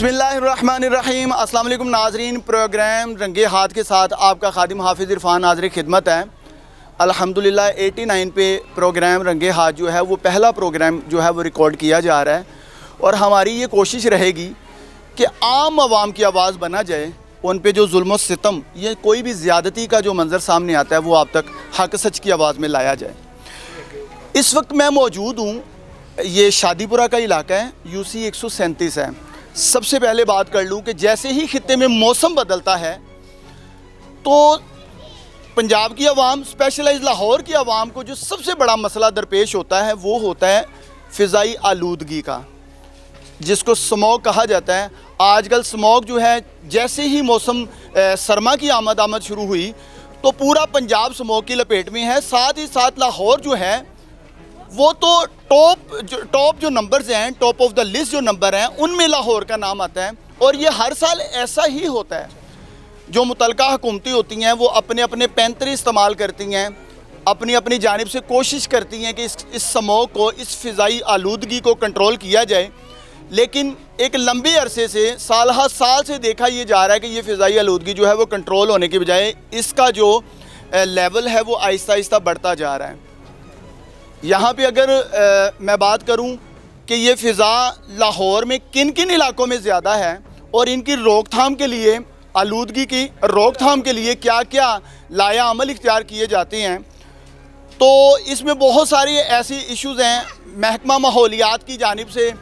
बिस्मिल्लाहिर्रहमानिर्रहीम। अस्सलाम वालेकुम नाज़रीन, प्रोग्राम रंगे हाथ के साथ आपका खादिम हाफिज़ इरफान हाज़िर खिदमत है। अल्हम्दुलिल्लाह 89 पे प्रोग्राम रंगे हाथ जो है वो पहला प्रोग्राम जो है वो रिकॉर्ड किया जा रहा है और हमारी ये कोशिश रहेगी कि आम आवाम की आवाज़ बना जाए, उन पे जो जुल्म सितम ये कोई भी ज़्यादती का जो मंज़र सामने आता है वो आप तक हक सच की आवाज़ में लाया जाए। इस वक्त मैं मौजूद हूँ, ये शादीपुरा का इलाका है, UC 137 है। सबसे पहले बात कर लूँ कि जैसे ही खित्ते में मौसम बदलता है तो पंजाब की आवाम, स्पेशलाइज लाहौर की आवाम को जो सबसे बड़ा मसला दरपेश होता है वो होता है फ़िज़ाई आलूदगी का, जिसको स्मॉग कहा जाता है। आजकल स्मॉग जो है, जैसे ही मौसम सरमा की आमद शुरू हुई तो पूरा पंजाब स्मॉग की लपेट में है। साथ ही साथ लाहौर जो है वो तो टॉप जो नंबर्स हैं, टॉप ऑफ द लिस्ट जो नंबर हैं, उनमें लाहौर का नाम आता है। और ये हर साल ऐसा ही होता है। जो मुतलका हुकूमतें होती हैं वो अपने अपने पैंतरे इस्तेमाल करती हैं, अपनी अपनी जानिब से कोशिश करती हैं कि इस स्मॉग को, इस फ़िज़ाई आलूदगी को कंट्रोल किया जाए। लेकिन एक लंबे अरसे से, साल हर साल से देखा ये जा रहा है कि ये फ़िज़ाई आलूदगी जो है वो कंट्रोल होने के बजाय इसका जो लेवल है वो आहिस्ता आहिस्ता बढ़ता जा रहा है। यहाँ पे अगर मैं बात करूँ कि ये फ़िज़ा लाहौर में किन किन इलाकों में ज़्यादा है और इनकी रोकथाम के लिए, आलूदगी की रोकथाम के लिए क्या क्या लाया अमल इख्तियार किए जाते हैं, तो इसमें बहुत सारी ऐसी इश्यूज़ हैं। महकमा माहौलियात की जानिब से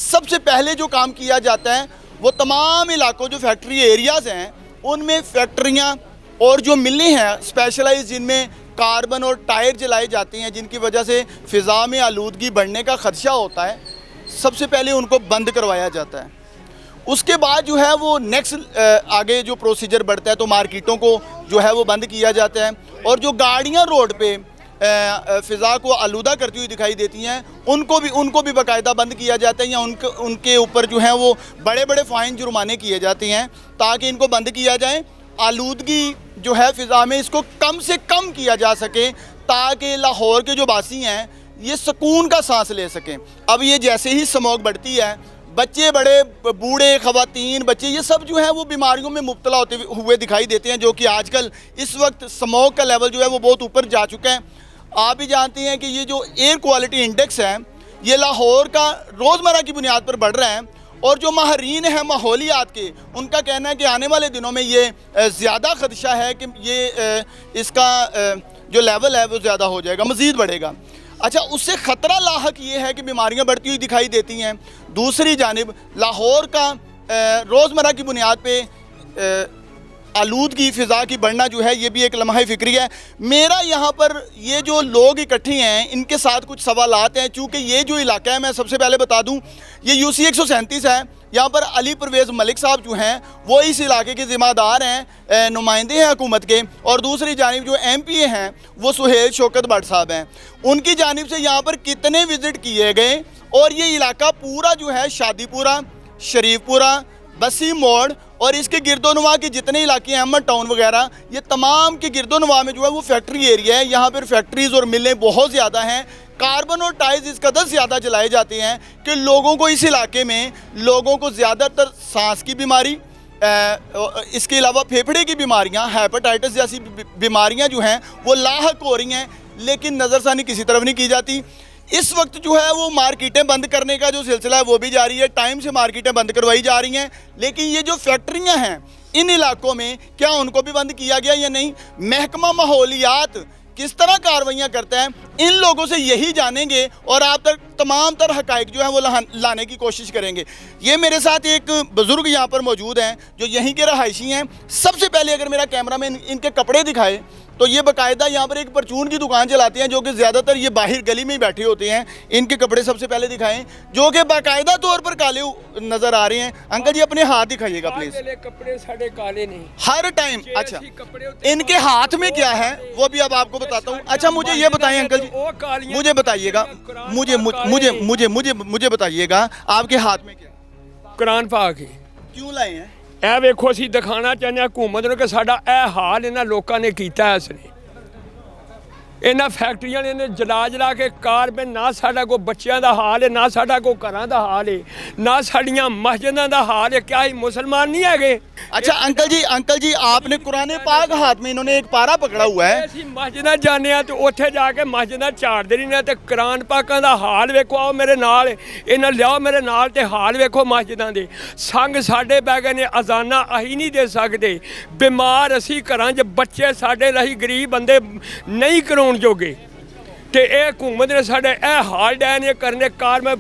सबसे पहले जो काम किया जाता है वो तमाम इलाकों, जो फैक्ट्री एरियाज़ हैं उनमें फैक्ट्रियाँ और जो मिलें हैं स्पेशलाइज, जिनमें कार्बन और टायर जलाए जाते हैं, जिनकी वजह से फ़िज़ा में आलूदगी बढ़ने का ख़दशा होता है, सबसे पहले उनको बंद करवाया जाता है। उसके बाद जो है वो नेक्स्ट आगे जो प्रोसीजर बढ़ता है तो मार्केटों को जो है वो बंद किया जाता है। और जो गाड़ियाँ रोड पे फ़िज़ा को आलूदा करती हुई दिखाई देती हैं उनको भी बाकायदा बंद किया जाता है, या उनके ऊपर जो है वो बड़े बड़े फ़ाइन जुर्माने किए जाते हैं ताकि इनको बंद किया जाए। आलूदगी जो है फ़िज़ा में, इसको कम से कम किया जा सके ताकि लाहौर के जो वासी हैं ये सुकून का सांस ले सकें। अब ये जैसे ही स्मॉग बढ़ती है, बच्चे, बड़े, बूढ़े, ख़वातीन, बच्चे, ये सब जो है वो बीमारियों में मुब्तला होते हुए दिखाई देते हैं, जो कि आजकल इस वक्त स्मॉग का लेवल जो है वो बहुत ऊपर जा चुका है। आप भी जानते हैं कि ये जो एयर क्वालिटी इंडेक्स है ये लाहौर का रोज़मर्रा की बुनियाद पर बढ़ रहा है। और जो माहरीन हैं माहौलियात के, उनका कहना है कि आने वाले दिनों में ये ज़्यादा ख़दशा है कि ये इसका जो लेवल है वो ज़्यादा हो जाएगा, मज़ीद बढ़ेगा। अच्छा, उससे ख़तरा लाहक ये है कि बीमारियां बढ़ती हुई दिखाई देती हैं। दूसरी जानिब लाहौर का रोज़मर्रा की बुनियाद पे आलूदगी, फ़िज़ा की बढ़ना जो है ये भी एक लम्हा फ़िक्री है। मेरा यहाँ पर ये जो लोग इकट्ठे हैं इनके साथ कुछ सवालात हैं, चूँकि ये जो इलाका है, मैं सबसे पहले बता दूँ, ये UC 137 है। यहाँ पर अली परवेज़ मलिक साहब जो हैं वो इस इलाके के ज़िम्मेदार हैं, नुमाइंदे हैं हुकूमत के। और दूसरी जानिब जो MPA हैं वो सुहेल शौकत भट्ट साहब हैं। उनकी जानिब से यहाँ पर कितने विज़िट किए गए और ये इलाका पूरा जो है शादीपुरा, शरीफपुरा, बसी मोड़ और इसके गिरदोनवा के जितने इलाके हैं, अहमद टाउन वगैरह, ये तमाम के गिरदोनवा में जो है वो फैक्ट्री एरिया है। यहाँ पर फैक्ट्रीज़ और मिलें बहुत ज़्यादा हैं। कार्बन और टायर्स इस कदर ज़्यादा जलाए जाते हैं कि लोगों को, इस इलाके में लोगों को ज़्यादातर सांस की बीमारी, इसके अलावा फेफड़े की बीमारियाँ, हेपेटाइटिस जैसी बीमारियाँ जो हैं वो लाहक हो रही हैं, लेकिन नज़रसानी किसी तरफ नहीं की जाती। इस वक्त जो है वो मार्केटें बंद करने का जो सिलसिला है वो भी जारी है, टाइम से मार्केटें बंद करवाई जा रही हैं। लेकिन ये जो फैक्ट्रियां हैं इन इलाकों में, क्या उनको भी बंद किया गया या नहीं? महकमा माहौलियात किस तरह कार्रवाइयाँ करता है, इन लोगों से यही जानेंगे और आप तक तमाम तर हक़ाइक़ जो है वो लाने की कोशिश करेंगे। ये मेरे साथ एक बुज़ुर्ग यहाँ पर मौजूद हैं जो यहीं के रहायशी हैं। सबसे पहले अगर मेरा कैमरा मैन इनके कपड़े दिखाए तो ये बाकायदा यहाँ पर एक परचून की दुकान चलाते हैं, जो कि ज़्यादातर ये बाहर गली में ही बैठे होते हैं। इनके कपड़े सबसे पहले दिखाएं जो कि बाकायदा तौर पर काले नज़र आ रहे हैं। अंकल जी अपने हाथ दिखाइएगा प्लीज़। कपड़े साढ़े काले नहीं हर टाइम। अच्छा, इनके हाथ में क्या है वो भी अब आपको बताता हूँ। अच्छा, मुझे ये बताएं अंकल जी, मुझे बताइएगा, मुझे बताइएगा आपके हाथ में क्या? कुरान पाक है। क्यों लाए हैं? ਇਹ ਵੇਖੋ ਅਸੀਂ ਦਿਖਾਣਾ ਚਾਹੁੰਦੇ ਹਾਂ ਹਕੂਮਤ ਨੂੰ ਕਿ ਸਾਡਾ ਇਹ ਹਾਲ ਇਹਨਾਂ ਲੋਕਾਂ ਨੇ ਕੀਤਾ ਇਸ ਨੇ। ਇਹਨਾਂ ਫੈਕਟਰੀਆਂ ਨੇ ਜਲਾ ਕੇ ਕਾਰਬਨ, ਨਾ ਸਾਡਾ ਕੋਈ ਬੱਚਿਆਂ ਦਾ ਹਾਲ ਹੈ, ਨਾ ਸਾਡਾ ਕੋਈ ਘਰਾਂ ਦਾ ਹਾਲ ਹੈ, ਨਾ ਸਾਡੀਆਂ ਮਸਜਿਦਾਂ ਦਾ ਹਾਲ ਹੈ। क्या ही मुसलमान नहीं है? अच्छा अंकल जी आपने कुरान पाक हाथ में, इन्होंने एक पारा पकड़ा हुआ है। ਅਸੀਂ ਮਸਜਿਦਾਂ ਜਾਂਦੇ ਆ ਤੇ ਉੱਥੇ ਜਾ ਕੇ ਮਸਜਿਦਾਂ ਝਾੜਦੇ ਨਹੀਂ ਨੇ ਤੇ ਕੁਰਾਨ ਪਾਕਾਂ ਦਾ ਹਾਲ ਵੇਖੋ। ਆਓ ਮੇਰੇ ਨਾਲ, ਇਹਨਾਂ ਲਿਆਓ ਮੇਰੇ ਨਾਲ ਤੇ ਹਾਲ ਵੇਖੋ ਮਸਜਿਦਾਂ ਦੇ। ਸੰਗ ਸਾਡੇ ਬਹਿ ਗਏ ਨੇ, ਅਜ਼ਾਨਾਂ ਅਸੀਂ ਨਹੀਂ ਦੇ ਸਕਦੇ, ਬਿਮਾਰ ਅਸੀਂ ਘਰਾਂ 'ਚ, ਬੱਚੇ ਸਾਡੇ ਲਈ ਗਰੀਬ ਬੰਦੇ ਨਹੀਂ ਕਰਾਉਣ ਜੋਗੇ। ਤੇ ਇਹ ਹਕੂਮਤ ਨੇ ਸਾਡੇ ਇਹ ਹਾਲ ਡੈ ਨੇ ਕਰਨੇ ਕਾਰ ਮੈਂ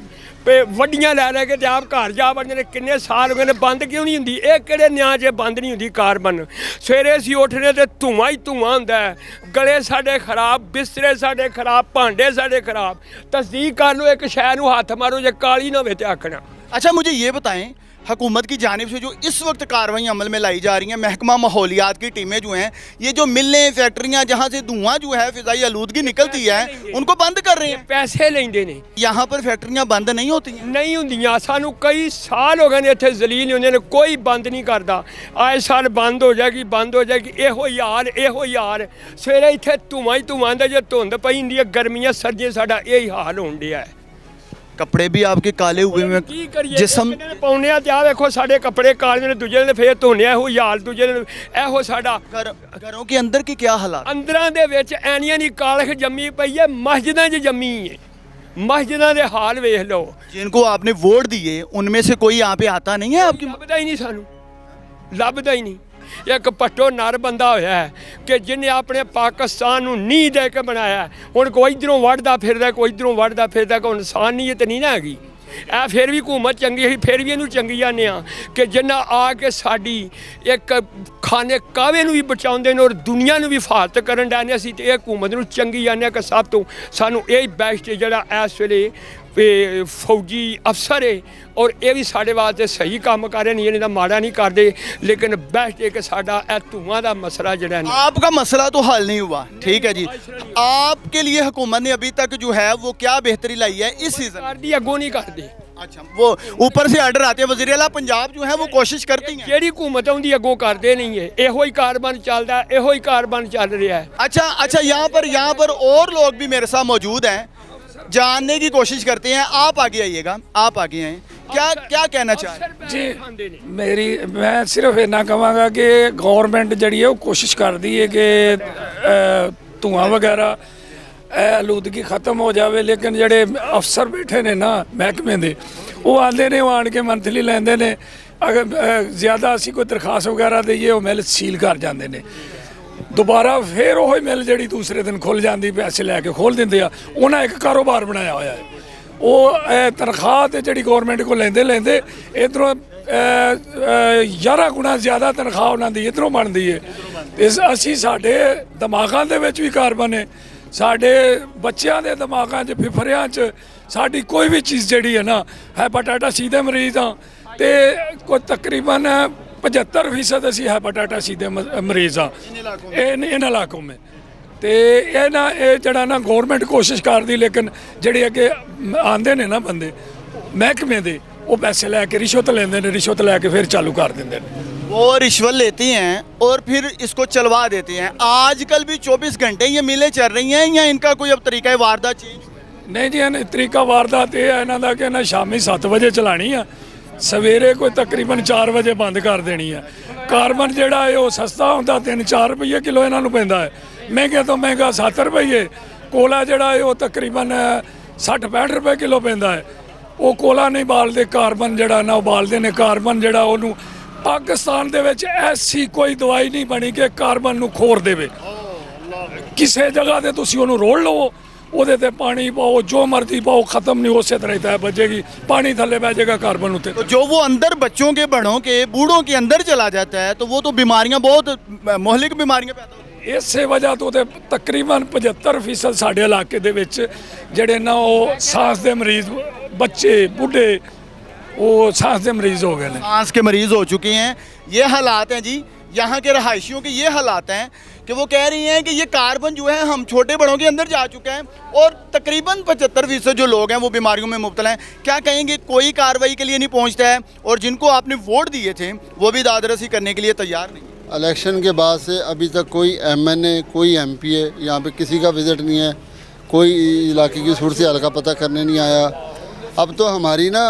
ਵੱਡੀਆਂ ਲੈ ਕੇ ਤੇ ਆਪ ਘਰ ਜਾ ਵੜਦੇ ਨੇ। ਕਿੰਨੇ ਸਾਲ ਹੋ ਗਏ ਨੇ, ਬੰਦ ਕਿਉਂ ਨਹੀਂ ਹੁੰਦੀ? ਇਹ ਕਿਹੜੇ ਨਿਆਂ 'ਚ ਬੰਦ ਨਹੀਂ ਹੁੰਦੀ ਕਾਰਬਨ? ਸਵੇਰੇ ਅਸੀਂ ਉੱਠਦੇ ਤੇ ਧੂੰਆਂ ਹੀ ਧੂੰਆਂ ਹੁੰਦਾ ਹੈ। ਗਲੇ ਸਾਡੇ ਖਰਾਬ, ਬਿਸਤਰੇ ਸਾਡੇ ਖਰਾਬ, ਭਾਂਡੇ ਸਾਡੇ ਖਰਾਬ। तस्दीक कर लो, एक शहर ਨੂੰ ਹੱਥ ਮਾਰੋ ਜੇ ਕਾਲੀ ਨਾ ਹੋਵੇ ਤੇ ਆਖਣਾ। अच्छा मुझे ये बताएं, हुकूमत की जानिब से जो इस वक्त कार्रवाई अमल में लाई जा रही हैं, महकमा माहौलियात की टीमें जो हैं, ये जो मिलें, फैक्ट्रियाँ जहाँ से धुआं जो है, फिजाई आलूदगी निकलती है, उनको बंद कर रहे हैं। ਪੈਸੇ ਲੈਂਦੇ ਨੇ। यहाँ पर फैक्ट्रियाँ बंद नहीं होती हैं? ਨਹੀਂ ਹੁੰਦੀਆਂ। ਸਾਨੂੰ ਕਈ ਸਾਲ ਹੋ ਗਏ ਨੇ ਇੱਥੇ ਜ਼ਲੀਲ ਹੁੰਦੇ ਨੇ, ਕੋਈ ਬੰਦ ਨਹੀਂ ਕਰਦਾ। ਆਏ ਸਾਲ ਬੰਦ ਹੋ ਜਾਏਗੀ, ਬੰਦ ਹੋ ਜਾਏਗੀ। ਇਹੋ ਹੀ ਹਾਲ। ਸਵੇਰੇ ਇੱਥੇ ਧੂੰਆਂ ਹੀ ਧੂੰਆਂ ਹੁੰਦਾ, ਜੇ ਧੁੰਦ ਪਈ ਹੁੰਦੀ ਹੈ, ਗਰਮੀਆਂ ਸਰਦੀਆਂ ਸਾਡਾ ਇਹੀ ਹਾਲ ਹੋਣ ਡਿਆ ਹੈ। कपड़े भी आपके काले हुए हैं, ਕੀ ਕਰੀਏ? जिस्म ਪਾਉਣੇ ਆ ਤੇ ਆ ਵੇਖੋ ਸਾਡੇ ਕੱਪੜੇ ਕਾਲੇ ਨੇ, ਦੂਜੇ ਨੇ ਫੇਰ ਧੋਨੇ ਆ, ਇਹੋ ਹਾਲ ਦੂਜੇ ਨੇ। ਇਹੋ ਸਾਡਾ घरों के अंदर की क्या हालात? ਅੰਦਰਾਂ ਦੇ ਵਿੱਚ ਐਨੀਆਂ ਦੀ ਕਾਲਖ ਜੰਮੀ ਪਈ ਹੈ, ਮਸਜਿਦਾਂ 'ਚ ਜੰਮੀ ਹੈ। ਮਸਜਿਦਾਂ ਦੇ ਹਾਲ ਵੇਖ ਲਓ। जिनको आपने वोट दिए उनमें से कोई यहाँ पे आता नहीं है आपकी? ਲੱਭਦਾ ਹੀ ਨਹੀਂ ਸਾਨੂੰ, ਲੱਭਦਾ ਹੀ ਨਹੀਂ। ਇੱਕ ਪੱਟੋ ਨਰ ਬੰਦਾ ਹੋਇਆ ਹੈ ਕਿ ਜਿਹਨੇ ਆਪਣੇ ਪਾਕਿਸਤਾਨ ਨੂੰ ਨੀਂਹ ਦੇ ਕੇ ਬਣਾਇਆ। ਹੁਣ ਕੋਈ ਇੱਧਰੋਂ ਵੱਢਦਾ ਫਿਰਦਾ, ਕੋਈ ਇੱਧਰੋਂ ਵੱਢਦਾ ਫਿਰਦਾ, ਕੋਈ ਇਨਸਾਨੀਅਤ ਨਹੀਂ ਨਾ ਹੈਗੀ। ਇਹ ਫਿਰ ਵੀ ਹਕੂਮਤ ਚੰਗੀ ਹੈ, ਫਿਰ ਵੀ ਇਹਨੂੰ ਚੰਗੀ ਜਾਂਦੇ ਆ ਕਿ ਜਿੰਨਾ ਆ ਕੇ ਸਾਡੀ ਇੱਕ ਖਾਨੇ ਕਾਵੇ ਨੂੰ ਵੀ ਬਚਾਉਂਦੇ ਨੇ ਔਰ ਦੁਨੀਆ ਨੂੰ ਵੀ ਫਾਲਤ ਕਰਨ ਡਾਨੇ। ਅਸੀਂ ਤੇ ਇਹ ਹਕੂਮਤ ਨੂੰ ਚੰਗੀ ਜਾਂਦੇ ਹਾਂ ਕਿ ਸਭ ਤੋਂ ਸਾਨੂੰ ਇਹ ਬੈਸਟ ਜਿਹੜਾ ਇਸ ਵੇਲੇ फौजी अफसर है और ये भी साढ़े वास्ते सही काम कर रहे हैं, इन्हें माड़ा नहीं करते। लेकिन बेस्ट है कि साडा धुआं का मसला जड़ा आपका मसला तो हल नहीं हुआ, ठीक है जी। आपके लिए हुकूमत ने अभी तक जो है वो क्या बेहतरी लाई है इस सीजन? अगों नहीं करते। अच्छा, वो ऊपर से आर्डर आते हैं, वज़ीर आला पंजाब जो है वो कोशिश करती हैं। जेड़ी हुकूमत आउंदी अगों करते नहीं है। इहो ही कारबन चलता है, इहो ही कारबन चल रहा है। अच्छा यहाँ पर और लोग भी मेरे साथ मौजूद हैं, जानने की कोशिश करते हैं। आप आगे आइएगा, आप आगे आए, क्या कहना चाह रहे हैं? जी मैं सिर्फ इन्ना कहांगा कि गौरमेंट जी है वो कोशिश करती है कि धुआं वगैरह आलूदगी खत्म हो जाए। लेकिन जेडे अफसर बैठे ने ना महकमे दे, वो आते ने, वो आन के मंथली लेंदे ने। अगर ज़्यादा असी कोई दरखास्त वगैरह दईए वो मिल सील कर जाते हैं। दोबारा फिर वो मिल जी दूसरे दिन खुल जाती, पैसे लैके खोल देंगे। उन्हें एक कारोबार बनाया हुआ है। वो तनख्वाह तो जी गौरमेंट को लेंदे इधरों 11 गुणा ज़्यादा तनख्वाह उन्होंने इधरों बनती है। असी साढ़े दिमागों के भी कार्बन है, साढ़े बच्चों के दिमागों च, फिफरियां च साड़ी कोई भी चीज़ जी है ना, हैपेटाइटिस सी दे मरीज हाँ। तो कोई तकरीबन 75% असी हैपेटाइटिस सी दे मरीज हाँ इन इलाकों में। तो ये ना ये जड़ा ना गौरमेंट कोशिश करती, लेकिन जेडे अगे आते ने ना बंदे महकमे दे, वो पैसे लैके रिश्वत लेंदे ने, रिश्वत लैके फिर चालू कर देंगे। वो रिश्वत लेती हैं और फिर इसको चलवा देती हैं। आजकल भी 24 घंटे ये मिलें चल रही हैं या इनका कोई अब तरीका वारदात चेंज? नहीं जी, तरीका वारदात ये है इन्हों का कि ना शामी 7 बजे चलानी है, सवेरे कोई तकरीबन 4 बजे बंद कर देनी है। कार्बन जोड़ा है वो सस्ता होंदा 3-4 रुपये किलो इन्हों पैंदा है, महंगे तो महंगा 7 रुपये। कोला जोड़ा है वो तकरीबन 60-65 रुपये किलो पैंदा है। वो कोला नहीं बालते, कार्बन जोड़ा ना बालते ने। कार्बन जोड़ा उन्होंने पाकिस्तान दे विच ऐसी कोई दवाई नहीं बनी कि कार्बन नूं खोर देवे। किसी जगह ते तुसीं उहनूं रोल लवो, ਉਹਦੇ ਤੇ पानी पाओ, जो मर्जी पाओ, खत्म नहीं उस तरह तय बजेगी, पानी थले बह जाएगा कार्बन उत्ते। तो जो वो अंदर बच्चों के, बड़ों के, बूढ़ों के अंदर चला जाता है तो वो तो बीमारियां, बहुत मोहलिक बीमारियां पैदा होती हैं। इस वजह तो तकरीबन 75% साढ़े इलाके दे विच जेडे ना वो सांस दे मरीज, बच्चे बूढ़े वो सांस दे मरीज हो गए। सांस के मरीज हो चुके हैं। ये हालात हैं जी, यहाँ के रहायशियों के ये हालात हैं कि वो कह रही हैं कि ये कार्बन जो है हम छोटे बड़ों के अंदर जा चुका है और तकरीबन 75% जो लोग हैं वो बीमारियों में मुब्तला हैं। क्या कहेंगे, कोई कार्रवाई के लिए नहीं पहुँचता है और जिनको आपने वोट दिए थे वो भी दादरसी करने के लिए तैयार नहीं? इलेक्शन के बाद से अभी तक कोई MNA, कोई MPA यहाँ पे किसी का विज़िट नहीं है, कोई इलाके की सूरत हाल का पता करने नहीं आया। अब तो हमारी ना,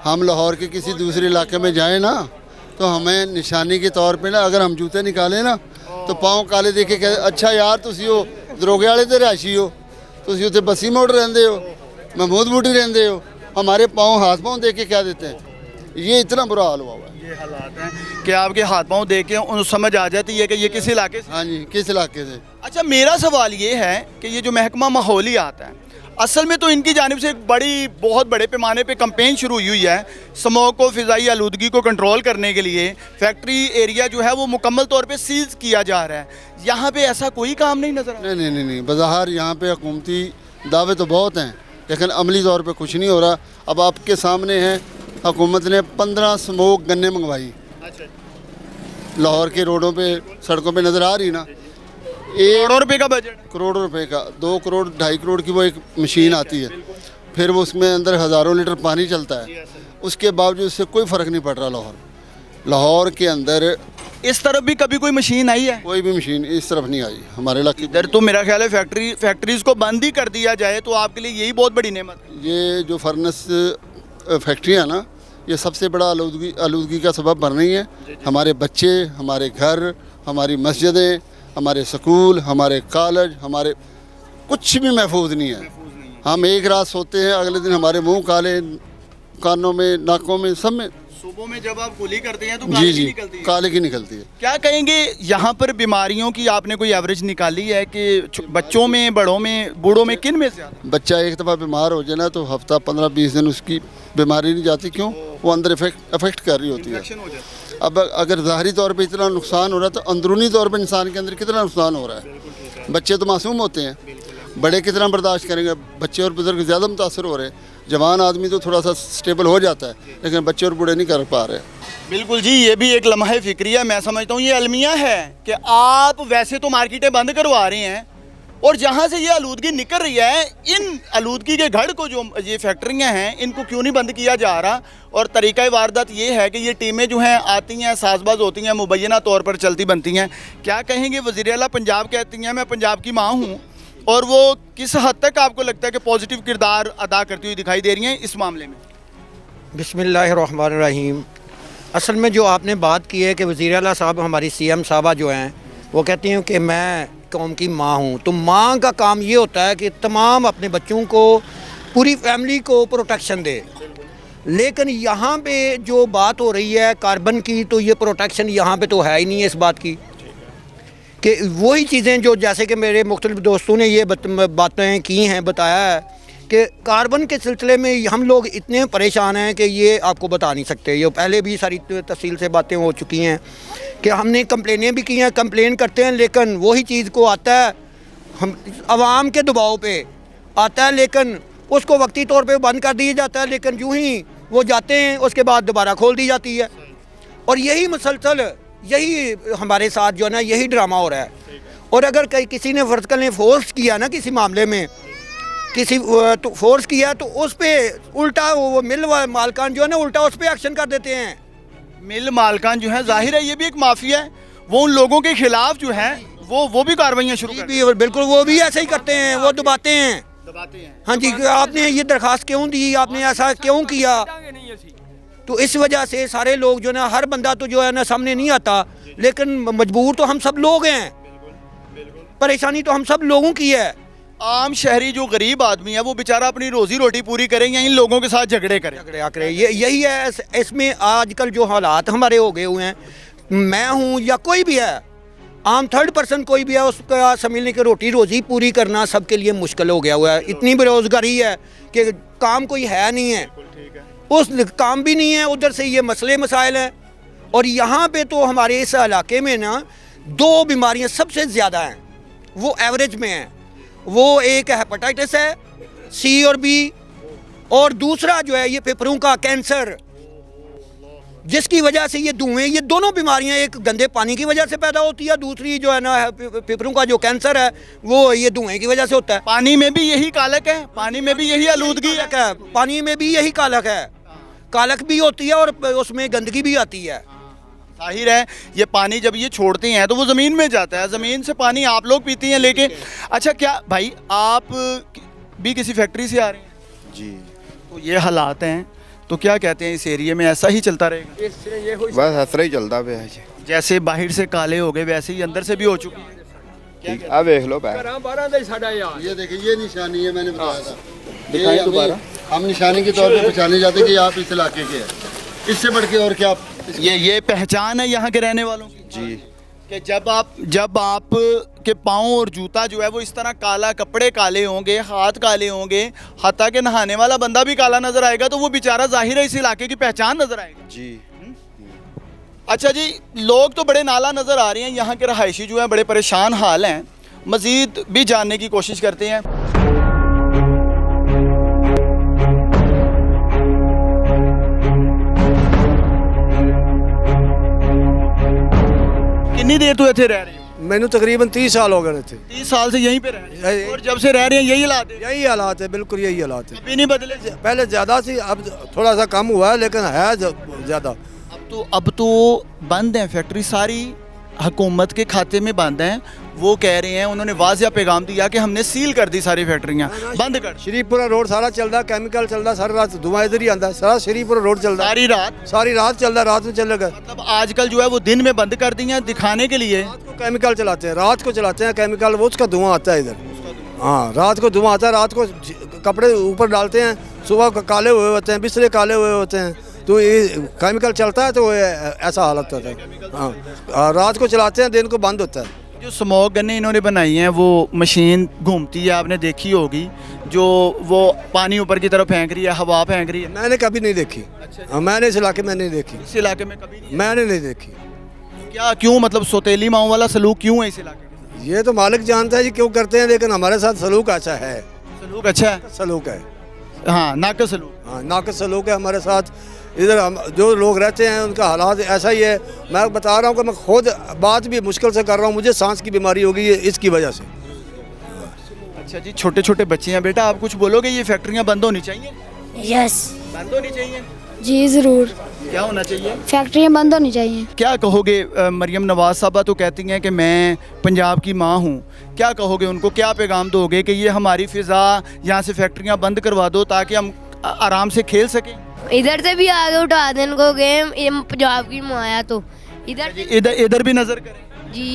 हम लाहौर के किसी दूसरे इलाके में जाएं ना, तो हमें निशानी के तौर पे ना, अगर हम जूते निकालें ना तो पाँव काले देखे कह, अच्छा यार तुसी हो दरोगे वाले ते रिहायशी हो, तुसी उत्थे बसी मोड़ रहिंदे हो, महमूद बूटी रहिंदे हो, हमारे पाँव हाथ पाँव देख के क्या देते हैं। ये इतना बुरा हाल हुआ है। ये हालात हैं कि आपके हाथ पाँव देख के उन समझ आ जाती है कि ये किस इलाके से। हाँ जी, किस इलाके से। अच्छा, मेरा सवाल ये है कि ये जो महकमा माहौलियात है, असल में तो इनकी जानिब से एक बहुत बड़े पैमाने पे कैंपेन शुरू हुई है स्मोक को, फ़िज़ाई आलूदगी को कंट्रोल करने के लिए। फैक्ट्री एरिया जो है वो मुकम्मल तौर पे सीज किया जा रहा है। यहाँ पे ऐसा कोई काम नहीं नज़र आ रहा? नहीं, बज़ाहिर यहाँ पे हुकूमती दावे तो बहुत हैं, लेकिन अमली तौर पे कुछ नहीं हो रहा। अब आपके सामने है, हुकूमत ने 15 स्मोक गन्ने मंगवाई, लाहौर के रोडों पे, सड़कों पे नज़र आ रही ना। करोड़ों रुपए का बजट, करोड़ों रुपए का, 2 करोड़ 2.5 करोड़ की वो एक मशीन आती है, फिर वो उसमें अंदर हज़ारों लीटर पानी चलता है। उसके बावजूद उससे कोई फ़र्क नहीं पड़ रहा। लाहौर के अंदर इस तरफ भी कभी कोई मशीन आई है? कोई भी मशीन इस तरफ नहीं आई हमारे इलाके। इधर तो मेरा ख्याल है फैक्ट्रीज़ को बंद ही कर दिया जाए तो आपके लिए यही बहुत बड़ी नेमत है। ये जो फर्नेस फैक्ट्रियाँ ना, ये सबसे बड़ा आलूदगी का सबब बन रही हैं। हमारे बच्चे, हमारे घर, हमारी मस्जिदें, हमारे स्कूल, हमारे कॉलेज, हमारे कुछ भी महफूज नहीं है। हम एक रात सोते हैं, अगले दिन हमारे मुंह काले, कानों में, नाकों में, सब में। सुबह में जब आप कुली करते हैं तो जी काले की निकलती है। क्या कहेंगे यहाँ पर बीमारियों की आपने कोई एवरेज निकाली है कि बच्चों में, बड़ों में, बूढ़ों में किन में ज़्यादा? बच्चा एक दफ़ा बीमार हो जाए ना तो हफ्ता 15-20 दिन उसकी बीमारी नहीं जाती। क्यों? वो अंदर अफेक्ट कर रही होती है। अब अगर ज़ाहरी तौर पे इतना नुकसान हो रहा है तो अंदरूनी तौर पे इंसान के अंदर कितना नुकसान हो रहा है। बच्चे तो मासूम होते हैं, बड़े कितना बर्दाश्त करेंगे। बच्चे और बुजुर्ग ज़्यादा मुतासर हो रहे हैं। जवान आदमी तो थोड़ा सा स्टेबल हो जाता है, लेकिन बच्चे और बूढ़े नहीं कर पा रहे। बिल्कुल जी, ये भी एक लम्हा फ़िक्रिया मैं समझता हूँ। ये अलमिया है कि आप वैसे तो मार्केटें बंद करवा रहे हैं और जहाँ से ये आलूदगी निकल रही है, इन आलूदगी के घड़ को जो ये फैक्ट्रियाँ हैं इनको क्यों नहीं बंद किया जा रहा? और तरीक़ा वारदात ये है कि ये टीमें जो हैं आती हैं, साजबाज होती हैं, मुबैना तौर पर चलती बनती हैं। क्या कहेंगे, वज़ीर आला पंजाब कहती हैं मैं पंजाब की माँ हूँ, और वो किस हद तक आपको लगता है कि पॉजिटिव किरदार अदा करती हुई दिखाई दे रही हैं इस मामले में? बिस्मिल्लाहिर्रहमानिर्रहीम। असल में जो आपने बात की है कि वज़ीर आला साहब, हमारी CM साहबा जो हैं, वो कहती हैं कि मैं कौम की माँ हूँ। तो माँ का काम ये होता है कि तमाम अपने बच्चों को, पूरी फैमिली को प्रोटेक्शन दे। लेकिन यहाँ पे जो बात हो रही है कार्बन की, तो ये प्रोटेक्शन यहाँ पे तो है ही नहीं है इस बात की कि वही चीज़ें जो, जैसे कि मेरे मुख्तलिफ दोस्तों ने ये बातें की हैं, बताया है कि कार्बन के सिलसिले में हम लोग इतने परेशान हैं कि ये आपको बता नहीं सकते। ये पहले भी सारी तफसील से बातें हो चुकी हैं कि हमने कंप्लेनें भी की हैं, कंप्लेन करते हैं, लेकिन वही चीज़ को आता है, हम आवाम के दबाव पे आता है, लेकिन उसको वक्ती तौर पे बंद कर दिया जाता है। लेकिन यूँ ही वो जाते हैं, उसके बाद दोबारा खोल दी जाती है। और यही मुसलसल, यही हमारे साथ जो है ना, यही ड्रामा हो रहा है। और अगर किसी ने वर्कर ने फोर्स किया ना, किसी मामले में किसी तो फोर्स किया, तो उस पर उल्टा वो मिल मालकान जो है ना, उल्टा उस पर एक्शन कर देते हैं। मिल मालकान जो है, जाहिर है ये भी एक माफिया है, वो उन लोगों के खिलाफ जो है वो भी कार्रवाइयाँ शुरू कर बिल्कुल वो भी ऐसे ही करते हैं, वो दबाते हैं। हाँ जी, आपने ये दरख्वास्त क्यों दी, आपने ऐसा क्यों किया? तो इस वजह से सारे लोग जो ना, हर बंदा तो जो है ना सामने नहीं आता, लेकिन मजबूर तो हम सब लोग हैं। परेशानी तो हम सब लोगों की है। आम शहरी जो गरीब आदमी है वो बेचारा अपनी रोजी रोटी पूरी करें या इन लोगों के साथ झगड़े करें? यही है इसमें आजकल जो हालात हमारे हो गए हुए हैं। मैं हूँ या कोई भी है, आम थर्ड पर्सन कोई भी है, उसका समझने की रोटी रोजी पूरी करना सबके लिए मुश्किल हो गया हुआ है। इतनी बेरोज़गारी है कि काम कोई है नहीं है, उस काम भी नहीं है, उधर से ये मसले मसाइल हैं। और यहाँ पे तो हमारे इस इलाके में ना 2 बीमारियाँ सबसे ज़्यादा हैं, वो एवरेज में हैं। वो एक हेपेटाइटिस है, C और B, और दूसरा जो है ये फेफड़ों का कैंसर, जिसकी वजह से ये धुएं, ये दोनों बीमारियां एक गंदे पानी की वजह से पैदा होती है, दूसरी जो है ना फेफड़ों का जो कैंसर है वो ये धुएं की वजह से होता है। पानी में भी यही कालक है, पानी में भी यही आलूदगी है, पानी में भी यही कालक है, कालक भी होती है और उसमें गंदगी भी आती है। जाहिर है ये पानी जब ये छोड़ते हैं तो वो ज़मीन में जाता है, ज़मीन से पानी आप लोग पीती हैं लेके। अच्छा, क्या भाई आप भी किसी फैक्ट्री से आ रहे हैं? जी, तो ये हालात हैं, तो क्या कहते हैं इस एरिया में ऐसा ही चलता रहेगा? बस इस तरह ही चलता पे है जी। जैसे बाहर से काले हो गए वैसे ही अंदर से भी हो चुकी है। ठीक, अब देख लो पैर। ਘਰਾਂ ਬਾਹਰਾਂ ਦਾ ਹੀ ਸਾਡਾ ਯਾਰ ये देखिए, ये निशानी है, मैंने बताया था। दिखाएं ये दोबारा। हम निशानी के तौर पे पहचाने जाते कि आप इस इलाके के हैं। इससे बढ़ के और क्या ये पहचान है यहाँ के रहने वालों की जी, कि जब आप के पाँव और जूता जो है वो इस तरह काला, कपड़े काले होंगे, हाथ काले होंगे, हत्ता के नहाने वाला बंदा भी काला नजर आएगा तो वो बेचारा जाहिर है इस इलाके की पहचान नजर आएगा। जी। अच्छा जी, लोग तो बड़े नाला नज़र आ रहे हैं, यहाँ के रहायशी जो हैं बड़े परेशान हाल हैं। मज़ीद भी जानने की कोशिश करते हैं। कितनी देर तो इतने रह रहे हो? मैनू तकरीबन 30 साल हो गए थे। 30 साल से यहीं पे रह रहे हैं यही- और जब से रह रहे हैं यही हालात है? यही हालात है, बिल्कुल यही हालात है। कभी नहीं बदले? पहले ज़्यादा थी, अब थोड़ा सा कम हुआ है, लेकिन है ज़्यादा। अब तो बंद है फैक्ट्री, सारी हुकूमत के खाते में बंद हैं। वो कह रहे हैं, उन्होंने वाज़िया पैगाम दिया कि हमने सील कर दी सारी फैक्ट्रियाँ, बंद कर शरीफपुरा रोड सारा चलता, केमिकल चलता, सारी रात धुआं इधर ही आता, सारा शरीफपुरा रोड चलता, सारी रात। चलता, रात में चलेगा। मतलब आजकल जो है वो दिन में बंद कर दी हैं दिखाने के लिए। रात को केमिकल चलाते हैं, रात को चलाते हैं केमिकल, वो उसका धुआं आता है इधर। हाँ, रात को धुआं आता है, रात को कपड़े ऊपर डालते हैं, सुबह काले हुए होते हैं, बिस्तरे काले हुए होते हैं, तो ये केमिकल चलता है तो ऐसा हालत होता है। हाँ, रात को चलाते हैं, दिन को बंद होता है। जो स्मोक गन्ने इन्होंने बनाई हैं वो मशीन घूमती है, आपने देखी होगी, जो वो पानी ऊपर की तरफ फेंक रही है, हवा फेंक रही है। मैंने कभी नहीं देखी। हाँ, मैंने इस इलाके में नहीं देखी, इस इलाके में कभी नहीं? मैंने नहीं देखी। क्या क्यों, मतलब सौतेली माओ वाला सलूक क्यों है इस इलाके में? ये तो मालिक जानता है जी क्यों करते हैं, लेकिन हमारे साथ सलूक अच्छा है। सलूक अच्छा है? सलूक है, हाँ, नाकस सलूक। हाँ, नाकस सलूक है हमारे साथ। इधर हम जो लोग रहते हैं उनका हालात ऐसा ही है। मैं बता रहा हूँ कि मैं खुद बात भी मुश्किल से कर रहा हूँ, मुझे सांस की बीमारी हो गई है इसकी वजह से। अच्छा जी, छोटे छोटे बच्चे हैं, बेटा आप कुछ बोलोगे? ये फैक्ट्रियाँ बंद होनी चाहिए? यस बंद होनी चाहिए। जी ज़रूर, क्या होना चाहिए? फैक्ट्रियाँ बंद होनी चाहिए। क्या कहोगे? मरियम नवाज साहबा तो कहती हैं कि मैं पंजाब की माँ हूँ, क्या कहोगे उनको? क्या पैगाम दोगे कि ये हमारी फ़िज़ा, यहाँ से फैक्ट्रियाँ बंद करवा दो ताकि हम आराम से खेल सकें? इधर से भी आगे उठा दें इनको गेम, ये पंजाब की माया तो इधर इधर भी नज़र करें जी।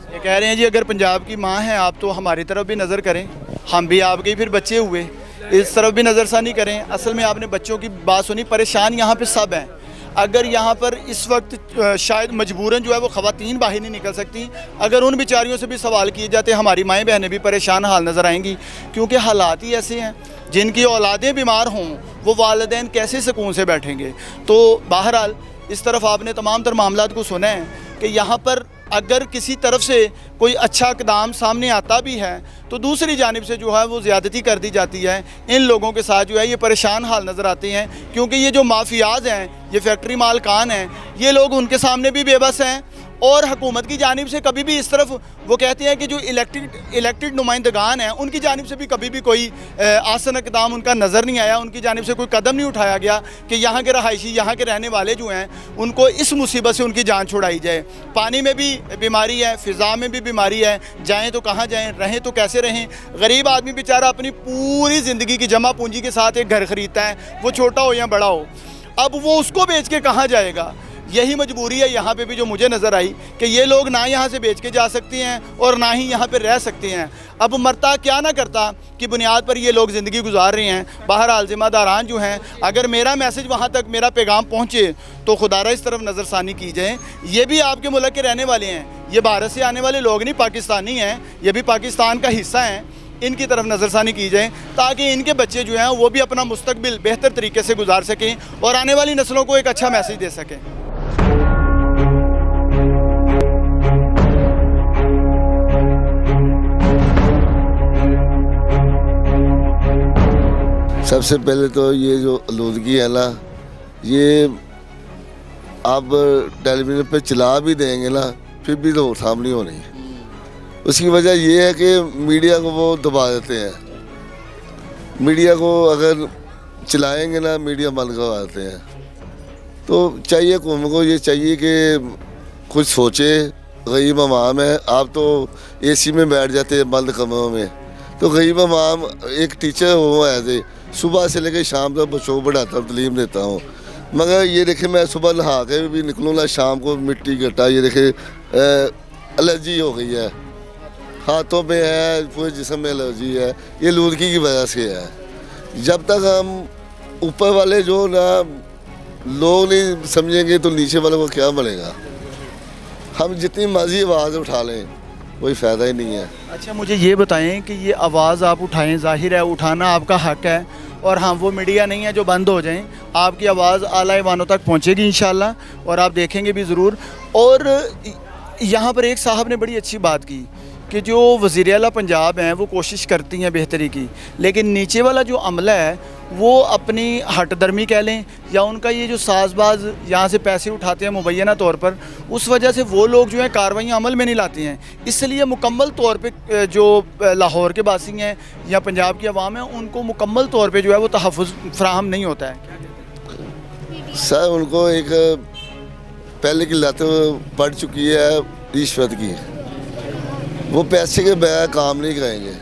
ये कह रहे हैं जी अगर पंजाब की माँ हैं आप तो हमारी तरफ भी नज़र करें, हम भी आपके ही फिर बच्चे हुए, इस तरफ भी नज़रसानी करें। असल में आपने बच्चों की बात सुनी, परेशान यहाँ पे सब हैं। अगर यहाँ पर इस वक्त शायद मजबूरन जो है वो ख़वातीन बाहर नहीं निकल सकती, अगर उन बेचारियों से भी सवाल किए जाते हमारी माएँ बहनें भी परेशान हाल नज़र आएंगी, क्योंकि हालात ही ऐसे हैं। जिनकी औलादें बीमार हों वो वालिदैन कैसे सुकून से बैठेंगे? तो बहरहाल इस तरफ आपने तमाम तर मामलात को सुना है कि यहाँ पर अगर किसी तरफ से कोई अच्छा इक़दाम सामने आता भी है तो दूसरी जानिब से जो है वो ज़्यादती कर दी जाती है। इन लोगों के साथ जो है ये परेशान हाल नज़र आते हैं, क्योंकि ये जो माफियाज हैं, ये फैक्ट्री मालकान हैं, ये लोग उनके सामने भी बेबस हैं और हुकूमत की जानिब से कभी भी इस तरफ वो कहते हैं कि जो इलेक्टेड नुमाइंदगान हैं उनकी जानिब से भी कभी भी कोई आसन इक़दाम उनका नज़र नहीं आया, उनकी जानिब से कोई कदम नहीं उठाया गया कि यहाँ के रहायशी, यहाँ के रहने वाले जो हैं उनको इस मुसीबत से उनकी जान छुड़ाई जाए। पानी में भी बीमारी है, फ़िज़ा में भी बीमारी है, जाएँ तो कहाँ जाएँ, रहें तो कैसे रहें? गरीब आदमी बेचारा अपनी पूरी ज़िंदगी की जमा पूंजी के साथ एक घर ख़रीदता है, वो छोटा हो या बड़ा हो, अब वो उसको बेच के कहाँ जाएगा? यही मजबूरी है यहाँ पे भी जो मुझे नज़र आई कि ये लोग ना यहाँ से बेच के जा सकते हैं और ना ही यहाँ पे रह सकते हैं। अब मरता क्या ना करता की बुनियाद पर ये लोग ज़िंदगी गुजार रहे हैं। बहरहाल ज़िम्मेदारान जो हैं, अगर मेरा मैसेज वहाँ तक, मेरा पैगाम पहुँचे तो खुदारा इस तरफ नज़रसानी की जाए। ये भी आपके मुल्क के रहने वाले हैं, ये भारत से आने वाले लोग नहीं, पाकिस्तानी हैं, ये भी पाकिस्तान का हिस्सा हैं। इनकी तरफ नज़रसानी की जाए ताकि इनके बच्चे जो हैं वो भी अपना मुस्तकबिल बेहतर तरीके से गुजार सकें और आने वाली नस्लों को एक अच्छा मैसेज दे सकें। सबसे पहले तो ये जो आलूदगी है ना, ये आप टेलीविज़न पे चला भी देंगे ना फिर भी तो रोकथाम नहीं होनी। उसकी वजह ये है कि मीडिया को वो दबा देते हैं। मीडिया को अगर चलाएंगे ना, मीडिया बंद करवा देते हैं। तो चाहिए कौम को ये चाहिए कि कुछ सोचे। गरीब अवाम है, आप तो एसी में बैठ जाते हैं बंद कमरों में, तो गरीब अवाम, एक टीचर हो ऐसे सुबह से लेकर शाम तक बच्चों को पढ़ाता हूँ, तालीम देता हूँ, मगर ये देखे मैं सुबह नहा के भी निकलूँ ना, शाम को मिट्टी गट्टा, ये देखे एलर्जी हो गई है, हाथों में है, पूरे जिस्म में एलर्जी है, ये लूदगी की वजह से है। जब तक हम ऊपर वाले जो ना लोग नहीं समझेंगे तो नीचे वाले को क्या बनेगा। हम जितनी मर्जी आवाज़ उठा लें कोई फ़ायदा ही नहीं है। अच्छा, मुझे ये बताएं कि ये आवाज़ आप उठाएं, जाहिर है उठाना आपका हक है, और हाँ वो मीडिया नहीं है जो बंद हो जाएं, आपकी आवाज़ आला ईवानों तक पहुंचेगी इंशाल्लाह, और आप देखेंगे भी ज़रूर। और यहाँ पर एक साहब ने बड़ी अच्छी बात की कि जो वज़ीर आला पंजाब हैं वो कोशिश करती हैं बेहतरी की, लेकिन नीचे वाला जो अमला है वो अपनी हटदर्मी कह लें या उनका ये जो साजबाज यहाँ से पैसे उठाते हैं मुबैना तौर पर, उस वजह से वो लोग जो है कार्रवाइयाँ अमल में नहीं लाती हैं। इसलिए मुकम्मल तौर पे जो लाहौर के बासी हैं या पंजाब की आवाम है उनको मुकम्मल तौर पे जो है वो तहफ़्फ़ुज़ फ़राहम नहीं होता है। सर उनको एक पहले की लत पड़ चुकी है रिश्वत की, वो पैसे के बगैर काम नहीं करेंगे।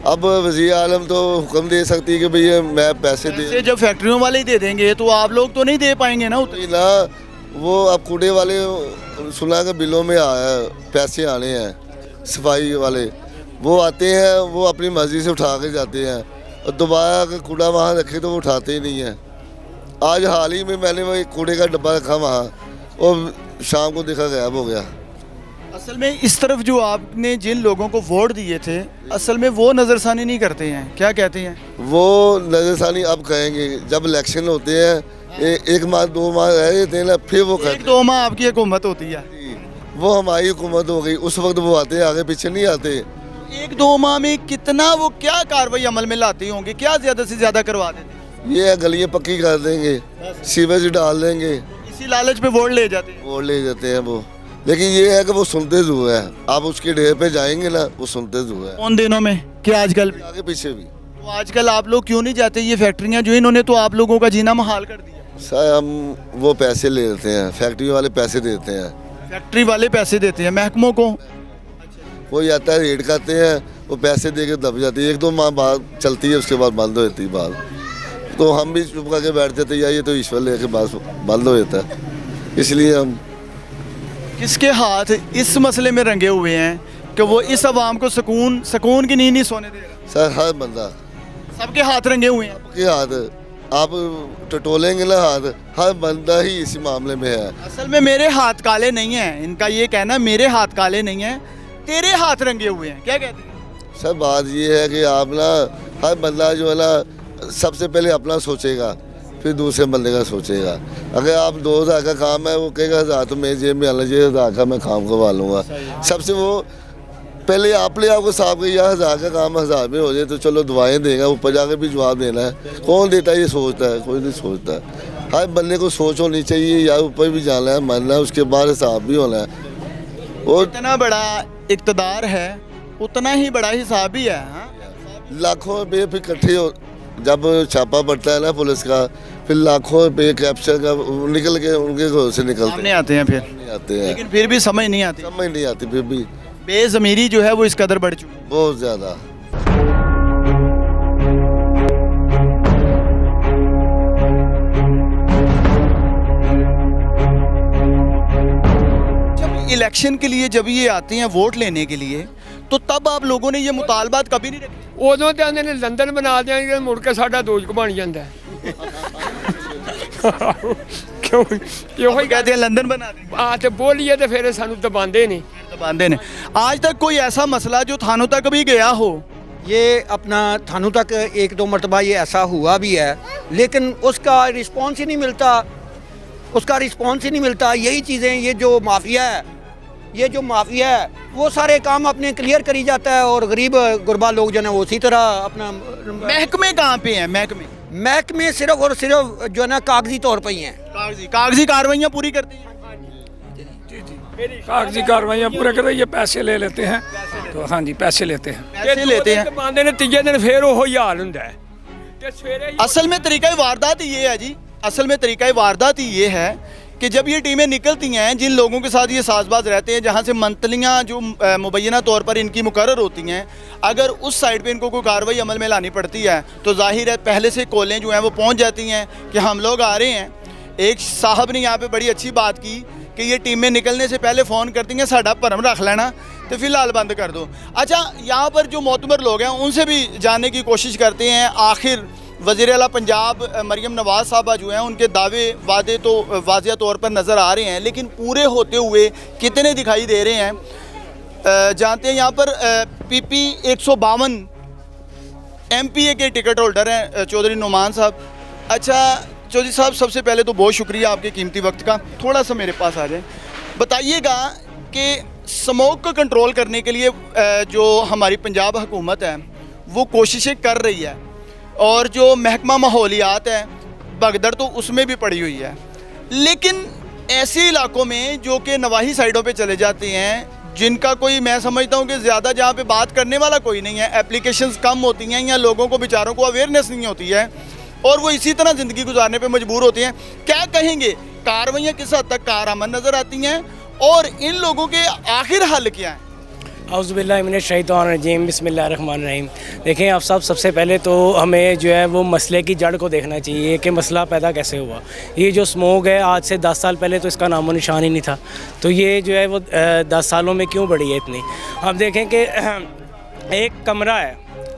अब वज़ीर आलम तो हुक्म दे सकती है कि भैया मैं पैसे दे, जब फैक्ट्रियों वाले ही दे देंगे तो आप लोग तो नहीं दे पाएंगे ना उतने। ना वो अब कूड़े वाले सुना के बिलों में आया पैसे आने हैं, सफाई वाले वो आते हैं, वो अपनी मर्ज़ी से उठा के जाते हैं, और दोबारा अगर कूड़ा वहाँ रखे तो वो उठाते ही नहीं हैं। आज हाल ही में मैंने वो कूड़े का डब्बा रखा वहाँ, और शाम को देखा गायब हो गया। असल में इस तरफ जो आपने जिन लोगों को वोट दिए थे असल में वो नज़रसानी नहीं करते हैं, क्या कहते हैं? वो नज़रसानी अब कहेंगे जब इलेक्शन होते हैं, एक माह 2 माह रह जाते हैं ना, फिर वो कहते 1-2 माह आपकी हुकूमत होती है, वो हमारी हुकूमत हो गई, उस वक्त वो आते हैं, आगे पीछे नहीं आते। 1-2 माह में कितना वो क्या कार्रवाई अमल में लाते होंगे, क्या ज़्यादा से ज़्यादा करवा देते? ये गलियाँ पक्की कर देंगे, सीवेज डाल देंगे, इसी लालच पे वोट ले जाते हैं। वोट ले जाते हैं वो। लेकिन ये है कि वो सुनते हुए है, आप उसके ढेर पे जाएंगे ना, वो सुनते हुए है। उन दिनों में क्या आजकल भी? आगे पीछे भी। तो आजकल आप लोग क्यों नहीं जाते? ये फैक्ट्रियाँ जो इन्होंने तो आप लोगों का जीना मुहाल कर दिया। सर हम वो पैसे ले लेते हैं, फैक्ट्री वाले पैसे देते हैं, फैक्ट्री वाले पैसे देते हैं महकमों को, कोई आता है रेड करते हैं, वो पैसे दे के दब जाती है, 1-2 माह बाद चलती है, उसके बाद बंद हो जाती है बात। तो हम भी चुप करके बैठ जाते हैं, या ये तो ईश्वर लेके बस बंद हो जाता है। इसलिए हम किसके हाथ इस मसले में रंगे हुए हैं कि वो इस आवाम को सुकून की नींद नहीं सोने दे रहा? सर हर बंदा, सबके हाथ रंगे हुए हैं। के हाथ आप टटोलेंगे ना, हाथ हर बंदा ही इसी मामले में है। असल में मेरे हाथ काले नहीं हैं, इनका ये कहना मेरे हाथ काले नहीं हैं, तेरे हाथ रंगे हुए हैं, क्या कहते हैं? सर बात ये है कि आप ना, हर बंदा जो है ना सबसे पहले अपना सोचेगा, फिर दूसरे बंदे का सोचेगा। अगर आप 2000 का काम है, वो कहेगा 1000 तो मेरे जेब में आना चाहिए, 1000 का मैं काम करवा लूँगा। सबसे वो पहले आपको साफ किया 1000 का काम 1000 में हो जाए तो चलो दुआएं देगा, ऊपर जाकर भी जवाब देना है। कौन देता है? ये सोचता है, कोई नहीं सोचता। हर बंदे को सोच होनी चाहिए, या ऊपर भी जाना है, मरना है, उसके बाद हिसाब भी होना है। और इतना बड़ा इक़्तिदार है उतना ही बड़ा हिसाब भी है। हाँ? लाखों रुपये फिर इकट्ठे हो, जब छापा पड़ता है ना पुलिस का, फिर लाखों रुपये कैप्चर का निकल के उनके घर से निकलते आते हैं, फिर नहीं आते हैं, लेकिन फिर भी समझ नहीं आती। समझ नहीं आती, फिर भी बेज़मीरी जो है वो इस कदर बढ़ चुकी है। बहुत ज़्यादा। जब इलेक्शन के लिए जब ये आते हैं वोट लेने के लिए, तो तब आप लोगों ने ये मुतालबात कभी नहीं रखे? ਉਦੋਂ ਤੇ ਆਂਦੇ ਨੇ ਲੰਡਨ ਬਣਾ ਦਿਆਂਗੇ, ਮੁੜ ਕੇ ਸਾਡਾ ਦੋਜਕ ਬਣ ਜਾਂਦਾ ਹੈ। ਕਿਉਂ ਇਹੋ ਹੀ कहते हैं लंदन बना देंगे, ਆ ਤੇ ਬੋਲੀਏ ਤੇ ਫਿਰ ਸਾਨੂੰ ਦਬਾਉਂਦੇ ਨੇ। दबाते ने। आज तक कोई ऐसा मसला जो थानों तक भी गया हो? ये अपना थानों तक 1-2 मरतबा ये ऐसा हुआ भी है, लेकिन उसका रिस्पॉन्स ही नहीं मिलता, यही चीज़ें, ये जो माफिया है वो सारे काम अपने क्लियर करी जाता है, और गरीब गुरबा लोग जो है वो उसी तरह अपना। महकमे कहाँ पे हैं? महकमे सिर्फ और सिर्फ जो है ना कागजी तौर पर ही हैं, कागजी कार्रवाइयाँ पूरी करती हैं। कागजी कार्रवाइयाँ पूरे करते, ये पैसे ले लेते हैं। तो हाँ जी, पैसे लेते हैं। पैसे लेते हैं। ਪਾਉਂਦੇ ਨੇ, ਤੀਜੇ ਦਿਨ ਫਿਰ ਉਹੀ ਹਾਲ ਹੁੰਦਾ ਹੈ ਤੇ ਸਵੇਰੇ ਹੀ असल में तरीका वारदात ये है जी असल में तरीक़ा वारदात ही ये है कि जब ये टीमें निकलती हैं, जिन लोगों के साथ ये साजबाज रहते हैं, जहाँ से मंतलियाँ जो मुबैना तौर पर इनकी मुकर्रर होती हैं, अगर उस साइड पे इनको कोई कार्रवाई अमल में लानी पड़ती है तो जाहिर है पहले से कॉलें जो हैं वो पहुँच जाती हैं कि हम लोग आ रहे हैं। एक साहब ने यहाँ पे बड़ी अच्छी बात की कि ये टीमें निकलने से पहले फ़ोन करती हैं साडा भरम रख लेना तो फ़िलहाल बंद कर दो। अच्छा, यहाँ पर जो मोतबर लोग हैं उनसे भी जानने की कोशिश करते हैं। आखिर वज़ीर आला पंजाब मरीम नवाज़ साहबा जो हैं उनके दावे वादे तो वाज़िया तौर पर नज़र आ रहे हैं, लेकिन पूरे होते हुए कितने दिखाई दे रहे हैं जानते हैं। यहाँ पर PP 152 MPA के टिकट होल्डर हैं चौधरी नुमान साहब। अच्छा चौधरी साहब, सबसे पहले तो बहुत शुक्रिया आपके कीमती वक्त का। थोड़ा सा मेरे पास आ जाए, बताइएगा कि स्मोक को कंट्रोल करने के लिए जो हमारी पंजाब हुकूमत है वो कोशिशें कर रही है, और जो महकमा माहौलियात है भगदड़ तो उसमें भी पड़ी हुई है, लेकिन ऐसे इलाकों में जो कि नवाही साइडों पे चले जाते हैं, जिनका कोई, मैं समझता हूँ कि ज़्यादा जहाँ पे बात करने वाला कोई नहीं है, एप्लीकेशंस कम होती हैं या लोगों को बेचारों को अवेयरनेस नहीं होती है और वो इसी तरह ज़िंदगी गुजारने पे मजबूर होते हैं, क्या कहेंगे, कार्रवाइयाँ किस हद तक कारआमद नज़र आती हैं और इन लोगों के आखिर हल क्या हैं? औज़ुबिल्लाहिमिनश्शैतानिर्रजीम बिस्मिल्लाहिर्रहमानिर्रहीम। देखें आप साहब, सबसे पहले तो हमें जो है वो मसले की जड़ को देखना चाहिए कि मसला पैदा कैसे हुआ। ये जो स्मोक है आज से 10 साल पहले तो इसका नामो निशान ही नहीं था, तो ये जो है वो 10 सालों में क्यों बढ़ी है इतनी। हम देखें कि एक कमरा है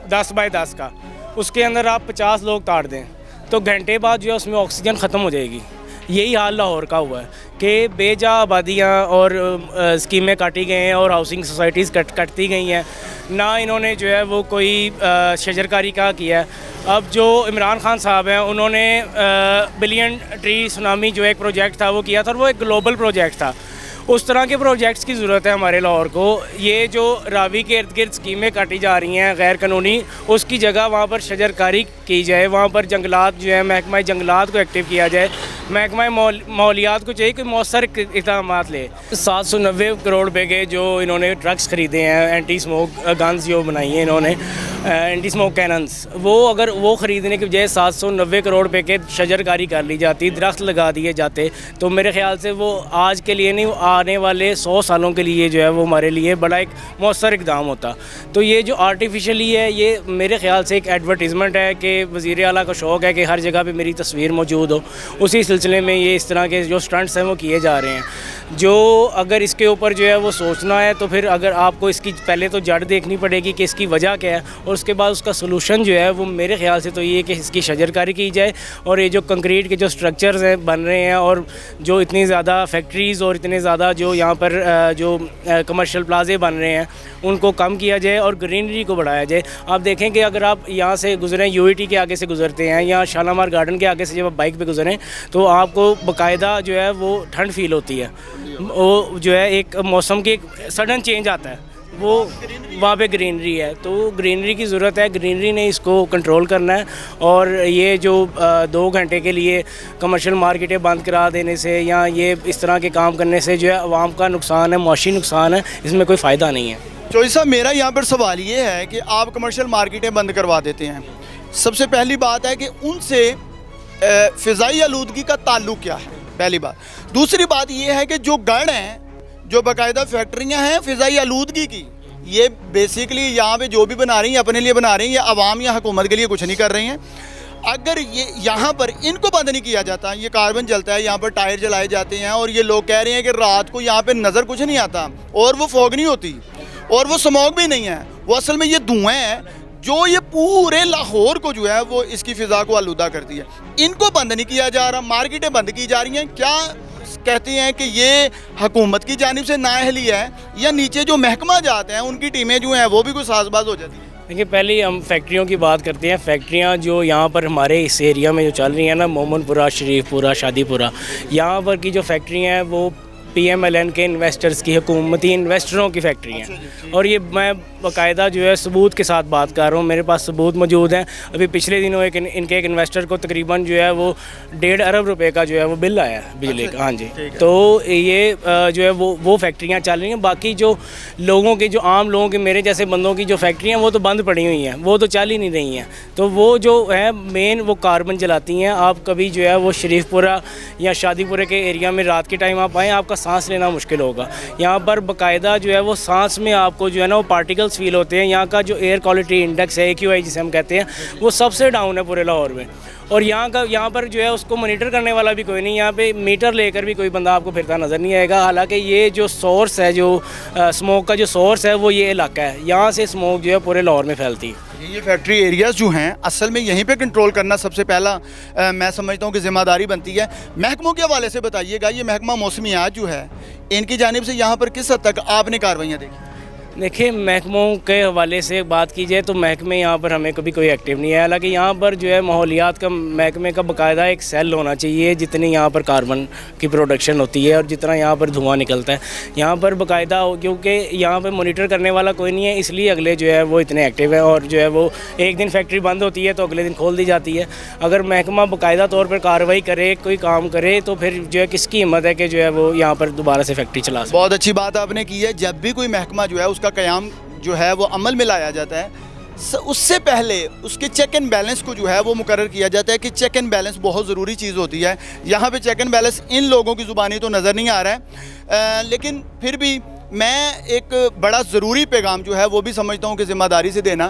10 बाय 10 का, उसके अंदर आप 50 लोग ताड़ दें तो घंटे बाद जो है उसमें ऑक्सीजन ख़त्म हो जाएगी। यही हाल लाहौर का हुआ है कि बेजा आबादियाँ और स्कीमें काटी गई हैं और हाउसिंग सोसाइटीज़ कटती गई हैं, ना इन्होंने जो है वो कोई शजरकारी का किया है। अब जो इमरान खान साहब हैं उन्होंने बिलियन ट्री सुनामी जो एक प्रोजेक्ट था वो किया था, और वो एक ग्लोबल प्रोजेक्ट था। उस तरह के प्रोजेक्ट्स की ज़रूरत है हमारे लाहौर को। ये जो रावी के इर्द गिर्द स्कीमें काटी जा रही हैं गैर कानूनी, उसकी जगह वहाँ पर शजरकारी की जाए, वहाँ पर जंगलात जो है महकमा जंगलात को एक्टिव किया जाए, महकमा माहौलियात को चाहिए कि मौसर इक़दाम ले। 790 करोड़ रुपए के जो इन्होंने ट्रक्स ख़रीदे हैं, एंटी स्मोक गन्स जो बनाई हैं इन्होंने, एंटी स्मोक कैनन्स, वो अगर वो ख़रीदने की बजाय 790 करोड़ रुपए के शजरकारी कर ली जाती, दरख्त लगा दिए जाते, तो मेरे ख़्याल से वो आज के लिए नहीं, आने वाले 100 सालों के लिए जो है वो हमारे लिए बड़ा एक मौसर इक़दाम होता। तो ये जो आर्टिफिशियली है, ये मेरे ख़्याल से एक एडवर्टीज़मेंट है कि वज़ीर आला का शौक़ है कि हर जगह पे मेरी तस्वीर मौजूद हो। उसी सिलसिले में ये इस तरह के जो स्टंट्स हैं वो किए जा रहे हैं। जो अगर इसके ऊपर जो है वो सोचना है तो फिर अगर आपको इसकी पहले तो जड़ देखनी पड़ेगी कि इसकी वजह क्या है, और उसके बाद उसका सलूशन जो है वो मेरे ख़्याल से तो ये कि इसकी शजरकारी की जाए, और ये जो कंक्रीट के जो स्ट्रक्चर्स हैं बन रहे हैं, और जो इतनी ज़्यादा फैक्ट्रीज़ और इतने ज़्यादा जो यहाँ पर जो कमर्शियल प्लाजे बन रहे हैं उनको कम किया जाए और ग्रीनरी को बढ़ाया जाए। आप देखें कि अगर आप यहाँ से गुजरें, UET के आगे से गुजरते हैं या शालामार गार्डन के आगे से जब आप बाइक पे गुजरें तो आपको बाकायदा जो है वो ठंड फील होती है। वो जो है एक मौसम की एक सडन चेंज आता है, वो वहाँ पे ग्रीनरी है, तो ग्रीनरी की ज़रूरत है। ग्रीनरी ने इसको कंट्रोल करना है, और ये जो 2 घंटे के लिए कमर्शियल मार्केटें बंद करा देने से या ये इस तरह के काम करने से जो है आवाम का नुकसान है, माशी नुकसान है, इसमें कोई फ़ायदा नहीं है। चौधरी साहब, मेरा यहाँ पर सवाल ये है कि आप कमर्शियल मार्केटें बंद करवा देते हैं, सबसे पहली बात है कि उनसे फ़िज़ाई आलूदगी का ताल्लुक़ क्या है, पहली बात। दूसरी बात ये है कि जो गढ़ हैं, जो बाकायदा फैक्ट्रियाँ हैं फ़िज़ाई आलूदगी की, ये बेसिकली यहाँ पे जो भी बना रही हैं अपने लिए बना रही हैं, या आवाम या हुकूमत के लिए कुछ नहीं कर रही हैं। अगर ये यहाँ पर इनको बंद नहीं किया जाता, ये कार्बन जलता है, यहाँ पर टायर जलाए जाते हैं, और ये लोग कह रहे हैं कि रात को यहाँ पे नज़र कुछ नहीं आता, और वो फॉग नहीं होती, और वो स्मोक भी नहीं है, वो असल में ये धुआं है जो ये पूरे लाहौर को जो है वो इसकी फ़िज़ा को आलूदा करती है। इनको बंद नहीं किया जा रहा, मार्केटें बंद की जा रही हैं। क्या कहते हैं कि ये हुकूमत की जानिब से नाअहली है, या नीचे जो महकमा जाते हैं उनकी टीमें जो हैं वो भी कुछ साजबाज हो जाती हैं? देखिए, पहले हम फैक्ट्रियों की बात करते हैं। फैक्ट्रियां जो यहाँ पर हमारे इस एरिया में जो चल रही हैं ना, मोमनपुरा, शरीफपुरा, शादीपुरा, यहाँ पर की जो फैक्ट्रियाँ हैं वो PMLN के इन्वेस्टर्स की, हुकूमती इन्वेस्टरों की फैक्ट्री हैं। और ये मैं बाकायदा जो है सबूत के साथ बात कर रहा हूँ, मेरे पास सबूत मौजूद हैं। अभी पिछले दिनों इनके एक इन्वेस्टर को तकरीबन जो है वो 1.5 अरब रुपए का जो है वो बिल आया है बिजली का। हाँ जी, तो ये जो है वो फैक्ट्रियाँ चल रही हैं। बाकी जो लोगों की, जो आम लोगों की, मेरे जैसे बंदों की जो फैक्ट्रियाँ वो तो बंद पड़ी हुई हैं, वो तो चल ही नहीं रही हैं। तो वो जो है मेन वो कार्बन जलाती हैं। आप कभी जो है वो शरीफपुरा या शादीपुरे के एरिया में रात के टाइम आप आएँ, आपका सांस लेना मुश्किल होगा। यहाँ पर बाकायदा जो है वो सांस में आपको जो है ना वो पार्टिकल्स फील होते हैं। यहाँ का जो एयर क्वालिटी इंडेक्स है AQI जिसे हम कहते हैं, वो सबसे डाउन है पूरे लाहौर में। और यहाँ पर जो है उसको मॉनिटर करने वाला भी कोई नहीं। यहाँ पे मीटर लेकर भी कोई बंदा आपको फिरता नज़र नहीं आएगा। हालांकि ये जो सोर्स है, जो स्मोक का जो सोर्स है, वो ये इलाका है। यहाँ से स्मोक जो है पूरे लाहौर में फैलती है। ये फैक्ट्री एरियाज़ जो हैं असल में यहीं पे कंट्रोल करना सबसे पहला मैं समझता हूँ कि ज़िम्मेदारी बनती है। महकमों के हवाले से बताइएगा, ये महकमा मौसमियात जो है इनकी जानिब से यहाँ पर किस हद तक आपने कार्रवाइयाँ देखी? देखिए, महकमों के हवाले से बात की जाए तो महकमे यहाँ पर हमें कभी कोई एक्टिव नहीं है। हालांकि यहाँ पर जो है माहौलियात का महकमे का बाकायदा एक सेल होना चाहिए। जितनी यहाँ पर कार्बन की प्रोडक्शन होती है और जितना यहाँ पर धुआं निकलता है, यहाँ पर बाकायदा, क्योंकि यहाँ पर मॉनिटर करने वाला कोई नहीं है, इसलिए अगले जो है वो इतने एक्टिव है। और जो है वो एक दिन फैक्ट्री बंद होती है तो अगले दिन खोल दी जाती है। अगर महकमा बाकायदा तौर पर कार्रवाई करे, कोई काम करे, तो फिर जो है किसकी हिम्मत है कि जो है वो यहाँ पर दोबारा से फैक्ट्री चला सके। बहुत अच्छी बात आपने की है। जब भी कोई महकमा जो है उसका क़याम जो है वो अमल में लाया जाता है, उससे पहले उसके चेक एंड बैलेंस को जो है वो मुकर्रर किया जाता है कि चेक एंड बैलेंस बहुत ज़रूरी चीज़ होती है। यहाँ पे चेक एंड बैलेंस इन लोगों की ज़ुबानी तो नज़र नहीं आ रहा है, लेकिन फिर भी मैं एक बड़ा ज़रूरी पैगाम जो है वो भी समझता हूँ कि ज़िम्मेदारी से देना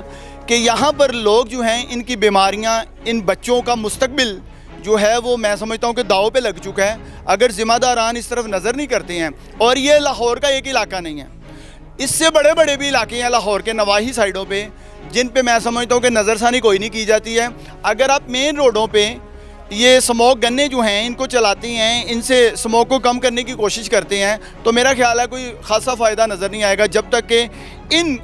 कि यहाँ पर लोग जो हैं, इनकी बीमारियाँ, इन बच्चों का मुस्तकबिल जो है वो मैं समझता हूँ कि दाव पे लग चुका है। अगर ज़िम्मेदारान इस तरफ नज़र नहीं करते हैं, और ये लाहौर का एक इलाका नहीं है, इससे बड़े बड़े भी इलाके हैं लाहौर के नवाही साइडों पे, जिन पे मैं समझता हूँ कि नज़रसानी कोई नहीं की जाती है। अगर आप मेन रोडों पे ये स्मोक गन्ने जो हैं इनको चलाती हैं, इनसे स्मोक को कम करने की कोशिश करते हैं, तो मेरा ख्याल है कोई ख़ासा फ़ायदा नज़र नहीं आएगा जब तक कि इन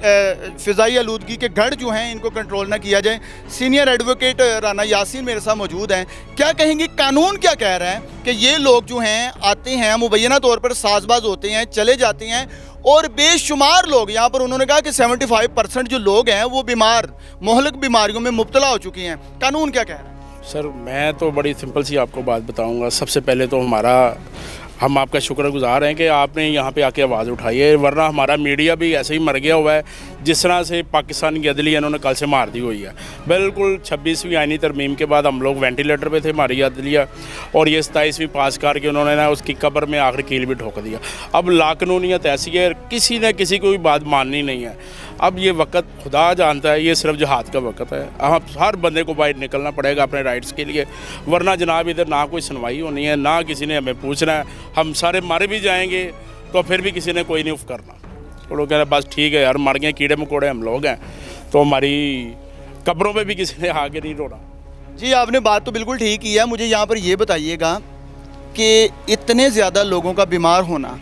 फ़िज़ाई आलूदगी के गढ़ जो हैं इनको कंट्रोल ना किया जाए। सीनियर एडवोकेट राना यासीन मेरे साथ मौजूद हैं। क्या कहेंगे, कानून क्या कह रहा है कि ये लोग जो हैं आते हैं, मुबैना तौर पर साजबाज होते हैं, चले जाते हैं, और बेशुमार लोग यहाँ पर, उन्होंने कहा कि 75% जो लोग हैं वो बीमार, मोहलक बीमारियों में मुब्तला हो चुके हैं। कानून क्या कह रहा है? सर, मैं तो बड़ी सिंपल सी आपको बात बताऊंगा। सबसे पहले तो हम आपका शुक्रगुजार हैं कि आपने यहाँ पे आके आवाज़ उठाई है, वरना हमारा मीडिया भी ऐसे ही मर गया हुआ है जिस तरह से पाकिस्तान की अदलिया इन्होंने कल से मार दी हुई है। बिल्कुल 26वीं आईनी तरमीम के बाद हम लोग वेंटिलेटर पे थे, हमारी अदलिया, और ये 27वीं पास करके उन्होंने ना उसकी कब्र में आखिर कील भी ठोक दिया। अब लाकानूनियत ऐसी है, किसी ने किसी को भी बात माननी नहीं है। अब ये वक्त खुदा जानता है, ये सिर्फ जहाद का वक्त है। अब हर बंदे को बाहर निकलना पड़ेगा अपने राइट्स के लिए, वरना जनाब इधर ना कोई सुनवाई होनी है, ना किसी ने हमें पूछना है। हम सारे मर भी जाएंगे तो फिर भी किसी ने कोई नहीं उफ करना। वो लोग कह रहे बस ठीक है यार, मर गए, कीड़े मकोड़े हम लोग हैं, तो हमारी कब्रों पे भी किसी ने आगे नहीं रोना। जी, आपने बात तो बिल्कुल ठीक की है। मुझे यहाँ पर ये बताइएगा कि इतने ज़्यादा लोगों का बीमार होना,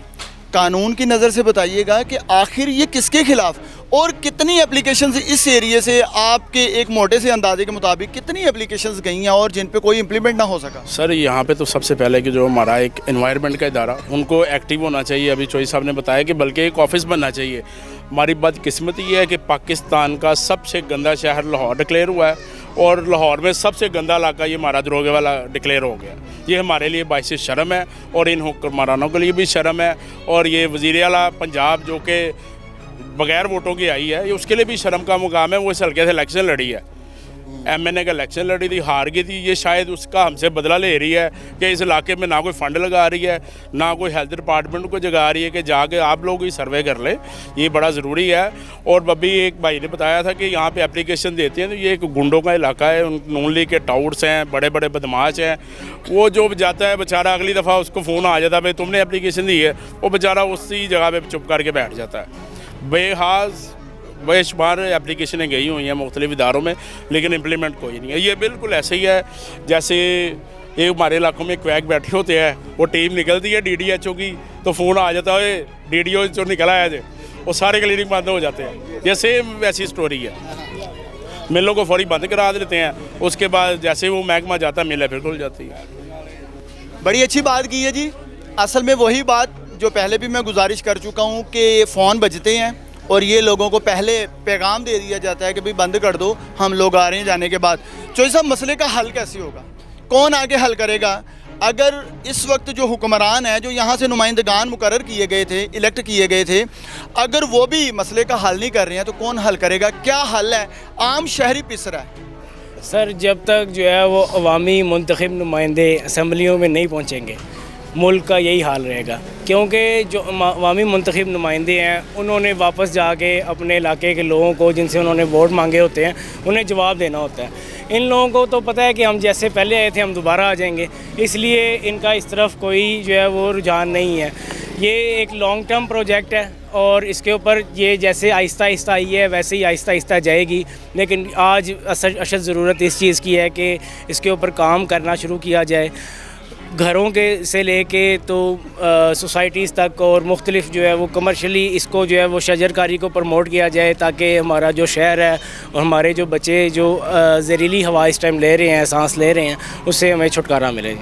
कानून की नज़र से बताइएगा कि आखिर ये किसके ख़िलाफ़, और कितनी एप्लीकेशंस इस एरिए से, आपके एक मोटे से अंदाजे के मुताबिक कितनी एप्लीकेशंस गई हैं और जिन पे कोई इम्प्लीमेंट ना हो सका? सर, यहाँ पे तो सबसे पहले कि जो हमारा एक एनवायरनमेंट का इदारा, उनको एक्टिव होना चाहिए। अभी चौधरी साहब ने बताया कि बल्कि एक ऑफिस बनना चाहिए। हमारी बदकिस्मती ये है कि पाकिस्तान का सबसे गंदा शहर लाहौर डिक्लेयर हुआ है, और लाहौर में सबसे गंदा इलाका ये हमारा दरोगे वाला डिक्लेयर हो गया। ये हमारे लिए बाइस शर्म है, और इन हुक्मरानों के लिए भी शर्म है, और ये वज़ीर आला पंजाब जो कि बग़ैर वोटों की आई है, ये उसके लिए भी शर्म का मुकाम है। वो इस हल्के से इलेक्शन लड़ी है, MNA का इलेक्शन लड़ी थी, हार गई थी। ये शायद उसका हमसे बदला ले रही है कि इस इलाके में ना कोई फंड लगा रही है, ना कोई हेल्थ डिपार्टमेंट को जगा रही है कि जाके आप लोग ही सर्वे कर ले। ये बड़ा ज़रूरी है। और अभी एक भाई ने बताया था कि यहाँ पे एप्लीकेशन देते हैं, तो ये एक गुंडों का इलाका है, नून लीग के टाउट्स हैं, बड़े बड़े बदमाश हैं। वो जो जाता है बेचारा, अगली दफ़ा उसको फ़ोन आ जाता है भाई तुमने एप्लीकेशन दी है, वो बेचारा उसी जगह पर चुप करके बैठ जाता है। बेहाज बेशुमार एप्लीकेशनें गई हुई हैं मुख्तलिफ इदारों में, लेकिन इम्प्लीमेंट कोई नहीं है। ये बिल्कुल ऐसे ही है जैसे एक हमारे इलाकों में क्वैक बैठे होते हैं, वो टीम निकलती है DDHO की, तो फ़ोन आ जाता है DDO निकला है जो, वो सारे क्लिनिक बंद हो जाते हैं। ये सेम वैसी स्टोरी है। मिलों को फौरी बंद करा देते हैं, उसके बाद जैसे वो महकमा जाता है मिलें फिर खुल जाती है। बड़ी अच्छी बात की है जी। असल में वही बात जो पहले भी मैं गुजारिश कर चुका हूँ कि फ़ोन बजते हैं और ये लोगों को पहले पैगाम दे दिया जाता है कि भाई बंद कर दो, हम लोग आ रहे हैं जाने के बाद। चौधरी साहब, मसले का हल कैसे होगा? कौन आगे हल करेगा? अगर इस वक्त जो हुक्मरान है, जो यहाँ से नुमाइंदगान मुकर्रर किए गए थे, इलेक्ट किए गए थे, अगर वो भी मसले का हल नहीं कर रहे हैं तो कौन हल करेगा? क्या हल है? आम शहरी पिस रहा है। सर, जब तक जो है वो अवामी मुंतखब नुमाइंदे असम्बलियों में नहीं पहुँचेंगे, मुल्क का यही हाल रहेगा। क्योंकि जो अवामी मुंतखब नुमाइंदे हैं, उन्होंने वापस जाके अपने इलाके के लोगों को, जिनसे उन्होंने वोट मांगे होते हैं, उन्हें जवाब देना होता है। इन लोगों को तो पता है कि हम जैसे पहले आए थे हम दोबारा आ जाएंगे, इसलिए इनका इस तरफ कोई जो है वो रुझान नहीं है। ये एक लॉन्ग टर्म प्रोजेक्ट है और इसके ऊपर ये जैसे आहिस्ता आहिस्ता आई है वैसे ही आहिस्ता आहिस्ता जाएगी। लेकिन आज अशद ज़रूरत इस चीज़ की है कि इसके ऊपर काम करना शुरू किया जाए, घरों के से लेके तो सोसाइटीज़ तक, और मुख्तलिफ जो है वो कमर्शली इसको जो है वो शजरकारी को प्रमोट किया जाए, ताकि हमारा जो शहर है और हमारे जो बच्चे जो ज़हरीली हवा इस टाइम ले रहे हैं, सांस ले रहे हैं, उससे हमें छुटकारा मिले।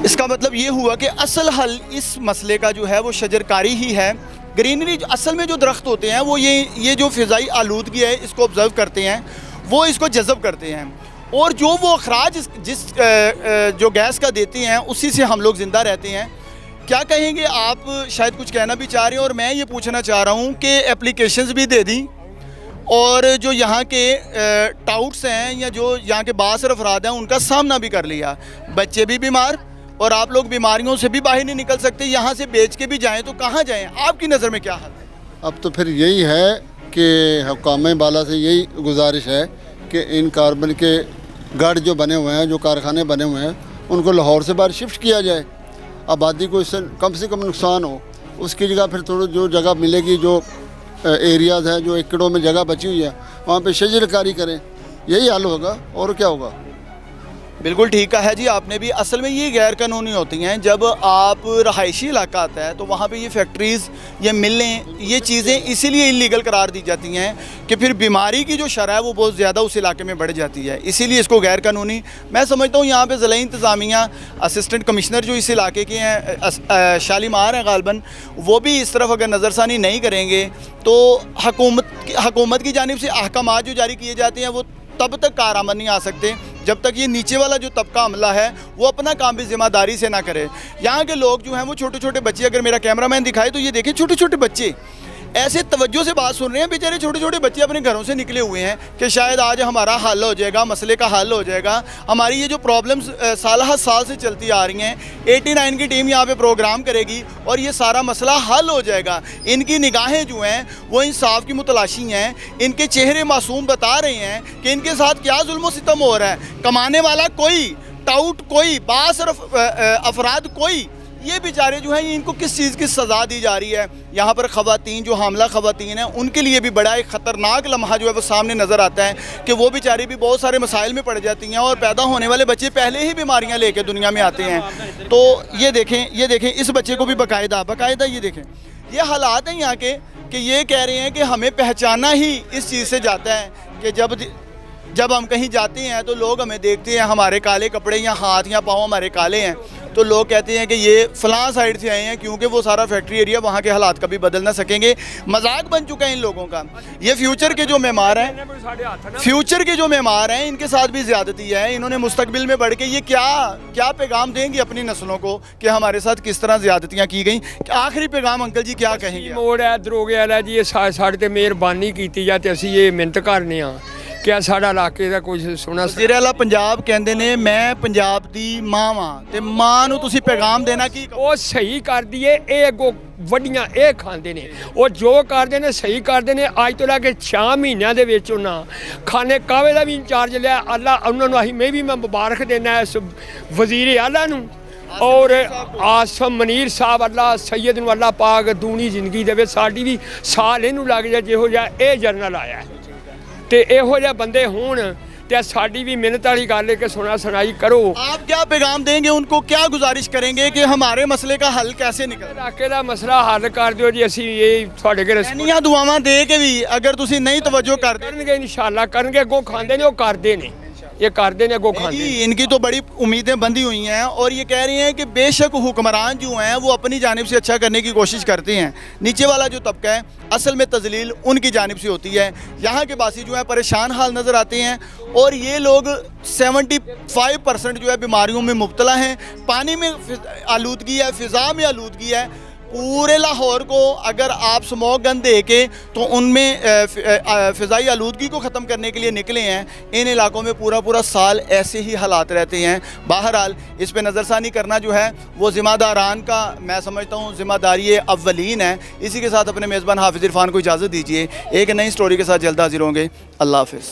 इसका मतलब ये हुआ कि असल हल इस मसले का जो है वो शजरकारी ही है। ग्रीनरी असल में जो दरख्त होते हैं वो ये जो फ़िज़ाई आलूदगी है इसको ऑब्ज़र्व करते हैं, वो इसको जज़ब करते हैं, और जो वो अखराज जिस जो गैस का देते हैं उसी से हम लोग ज़िंदा रहते हैं। क्या कहेंगे आप? शायद कुछ कहना भी चाह रहे हैं, और मैं ये पूछना चाह रहा हूँ कि एप्लीकेशंस भी दे दी, और जो यहाँ के टाउट्स हैं या जो यहाँ के बासर अफराद हैं उनका सामना भी कर लिया। बच्चे भी बीमार और आप लोग बीमारियों से भी बाहर नहीं निकल सकते। यहाँ से बेच के भी जाएँ तो कहाँ जाएँ? आपकी नज़र में क्या हाल है? अब तो फिर यही है कि हुक्काम बाला से यही गुजारिश है कि इन कार्बन के गढ़ जो बने हुए हैं, जो कारखाने बने हुए हैं, उनको लाहौर से बाहर शिफ्ट किया जाए। आबादी को इससे कम नुकसान हो, उसकी जगह फिर थोड़ी जो जगह मिलेगी, जो एरियाज़ हैं, जो एकड़ों में जगह बची हुई है, वहाँ पे शजरकारी करें। यही हल होगा, और क्या होगा? बिल्कुल ठीक है जी आपने भी। असल में ये गैर कानूनी होती हैं। जब आप रहायशी इलाका आता है तो वहाँ पे ये फैक्ट्रीज़, ये मिलें, ये चीज़ें इसीलिए इलीगल करार दी जाती हैं कि फिर बीमारी की जो शरह है वो बहुत ज़्यादा उस इलाके में बढ़ जाती है, इसीलिए इसको गैर कानूनी मैं समझता हूँ। यहाँ पे ज़िला इंतज़ामिया, असिस्टेंट कमिश्नर जो इस इलाके के हैं, शालीमार हैं गालबन, वो भी इस तरफ अगर नज़रसानी नहीं करेंगे तो हुकूमत की जानिब से अहकामात जो जारी किए जाते हैं वो तब तक कारआमद नहीं आ सकते जब तक ये नीचे वाला जो तबका अमला है वो अपना काम भी ज़िम्मेदारी से ना करे। यहाँ के लोग जो हैं वो छोटे छोटे बच्चे, अगर मेरा कैमरामैन दिखाए तो ये देखें, छोटे छोटे बच्चे ऐसे तवज्जो से बात सुन रहे हैं। बेचारे छोटे छोटे बच्चे अपने घरों से निकले हुए हैं कि शायद आज हमारा हल हो जाएगा, मसले का हल हो जाएगा। हमारी ये जो प्रॉब्लम्स साल हर साल से चलती आ रही हैं, 89 की टीम यहाँ पे प्रोग्राम करेगी और ये सारा मसला हल हो जाएगा। इनकी निगाहें जो हैं वो इंसाफ की मुतलाशी हैं, इनके चेहरे मासूम बता रहे हैं कि इनके साथ क्या जुल्म सितम हो रहा है। कमाने वाला कोई, टाउट कोई, बासरफ अफराद कोई, ये बेचारे जो हैं इनको किस चीज़ की सज़ा दी जा रही है। यहाँ पर ख़वातीन, जो हामला ख़वातीन हैं, उनके लिए भी बड़ा एक ख़तरनाक लम्हा जो है वो सामने नज़र आता है कि वो बेचारी भी बहुत सारे मसाइल में पड़ जाती हैं और पैदा होने वाले बच्चे पहले ही बीमारियाँ लेकर दुनिया में आते हैं। तो ये देखें इस बच्चे को भी बाकायदा ये देखें, ये हालात हैं यहाँ के कि ये कह रहे हैं कि हमें पहचाना ही इस चीज़ से जाता है कि जब हम कहीं जाते हैं तो लोग हमें देखते हैं, हमारे काले कपड़े या हाथ या पाँव हमारे काले हैं, तो लोग कहते हैं कि ये फ़लाँ साइड से आए हैं, क्योंकि वो सारा फैक्ट्री एरिया वहाँ के हालात कभी बदल ना सकेंगे। मजाक बन चुका है इन लोगों का। ये फ्यूचर के जो मेमार हैं इनके साथ भी ज़्यादती है। इन्होंने मुस्तकबिल में बढ़ के ये क्या पैगाम देंगे अपनी नस्लों को कि हमारे साथ किस तरह ज़्यादतियाँ की गई। आखिरी पैगाम अंकल जी क्या कहेंगे? मोड़ है दरोगे वाला जी, ये साढ़े ते मेहरबानी की जाए, असीं ये मिहनत करने क्या साढ़ा इलाके का कुछ सुना। वज़ीर आला पंजाब कहते ने मैं पंजाब दी मां वां ते मां नूं तुसीं पैगाम देना की वो सही कर दिए, ये अगों वड्डियां ये खांदे ने, वो जो करते ने सही करते ने। अज तो लैके 6 महीनों के विच उन्हां खाने कावे का भी इंचार्ज लिया। अल्लाह उन्होंने असीं मैं भी मुबारक देना इस वज़ीर आला नूं और आसम मनीर साहब, अल्लाह सैयद नूं अल्लाह पाक दूनी जिंदगी देवे, साडी भी साल इहनूं लग जाए जिहो जिहा ये जरनल आया है ते इहो जिहे बंदे होण ते साडी भी मिहनत वाली गल है कि सुना सुनाई करो। आप क्या पैगाम देंगे उनको, क्या गुजारिश करेंगे कि हमारे मसले का हल कैसे निकले? इलाके का मसला हल कर दिओ जी, असीं ये तुहाडे अगे इन्नियां दुआवां दे के भी अगर तुसीं नहीं तवज्जो करदे करनगे इंशाअल्लाह करनगे, अगों खांदे ने वो करदे ने। ये करते ने अगों खाते जी, इनकी तो बड़ी उम्मीदें बंधी हुई हैं और ये कह रही हैं कि बेशक हुक्मरान जो हैं वो अपनी जानिब से अच्छा करने की कोशिश करते हैं, नीचे वाला जो तबका है असल में तजलील उनकी जानिब से होती है। यहाँ के बासी जो है परेशान हाल नज़र आते हैं और ये लोग 75% जो है बीमारियों में मुब्तला हैं। पानी में आलूदगी है, फ़िज़ा में आलूदगी है। पूरे लाहौर को अगर आप स्मोक गन दे के तो उनमें फ़िज़ाई आलूदगी को ख़त्म करने के लिए निकले हैं, इन इलाकों में पूरा साल ऐसे ही हालात रहते हैं। बहरहाल इस पे नज़रसानी करना जो है वो ज़िम्मेदारान का मैं समझता हूँ ज़िम्मेदारी अव्वलीन है। इसी के साथ अपने मेज़बान हाफिज़ इरफान को इजाज़त दीजिए। एक नई स्टोरी के साथ जल्द हाजिर होंगे। अल्लाह हाफ़िज़।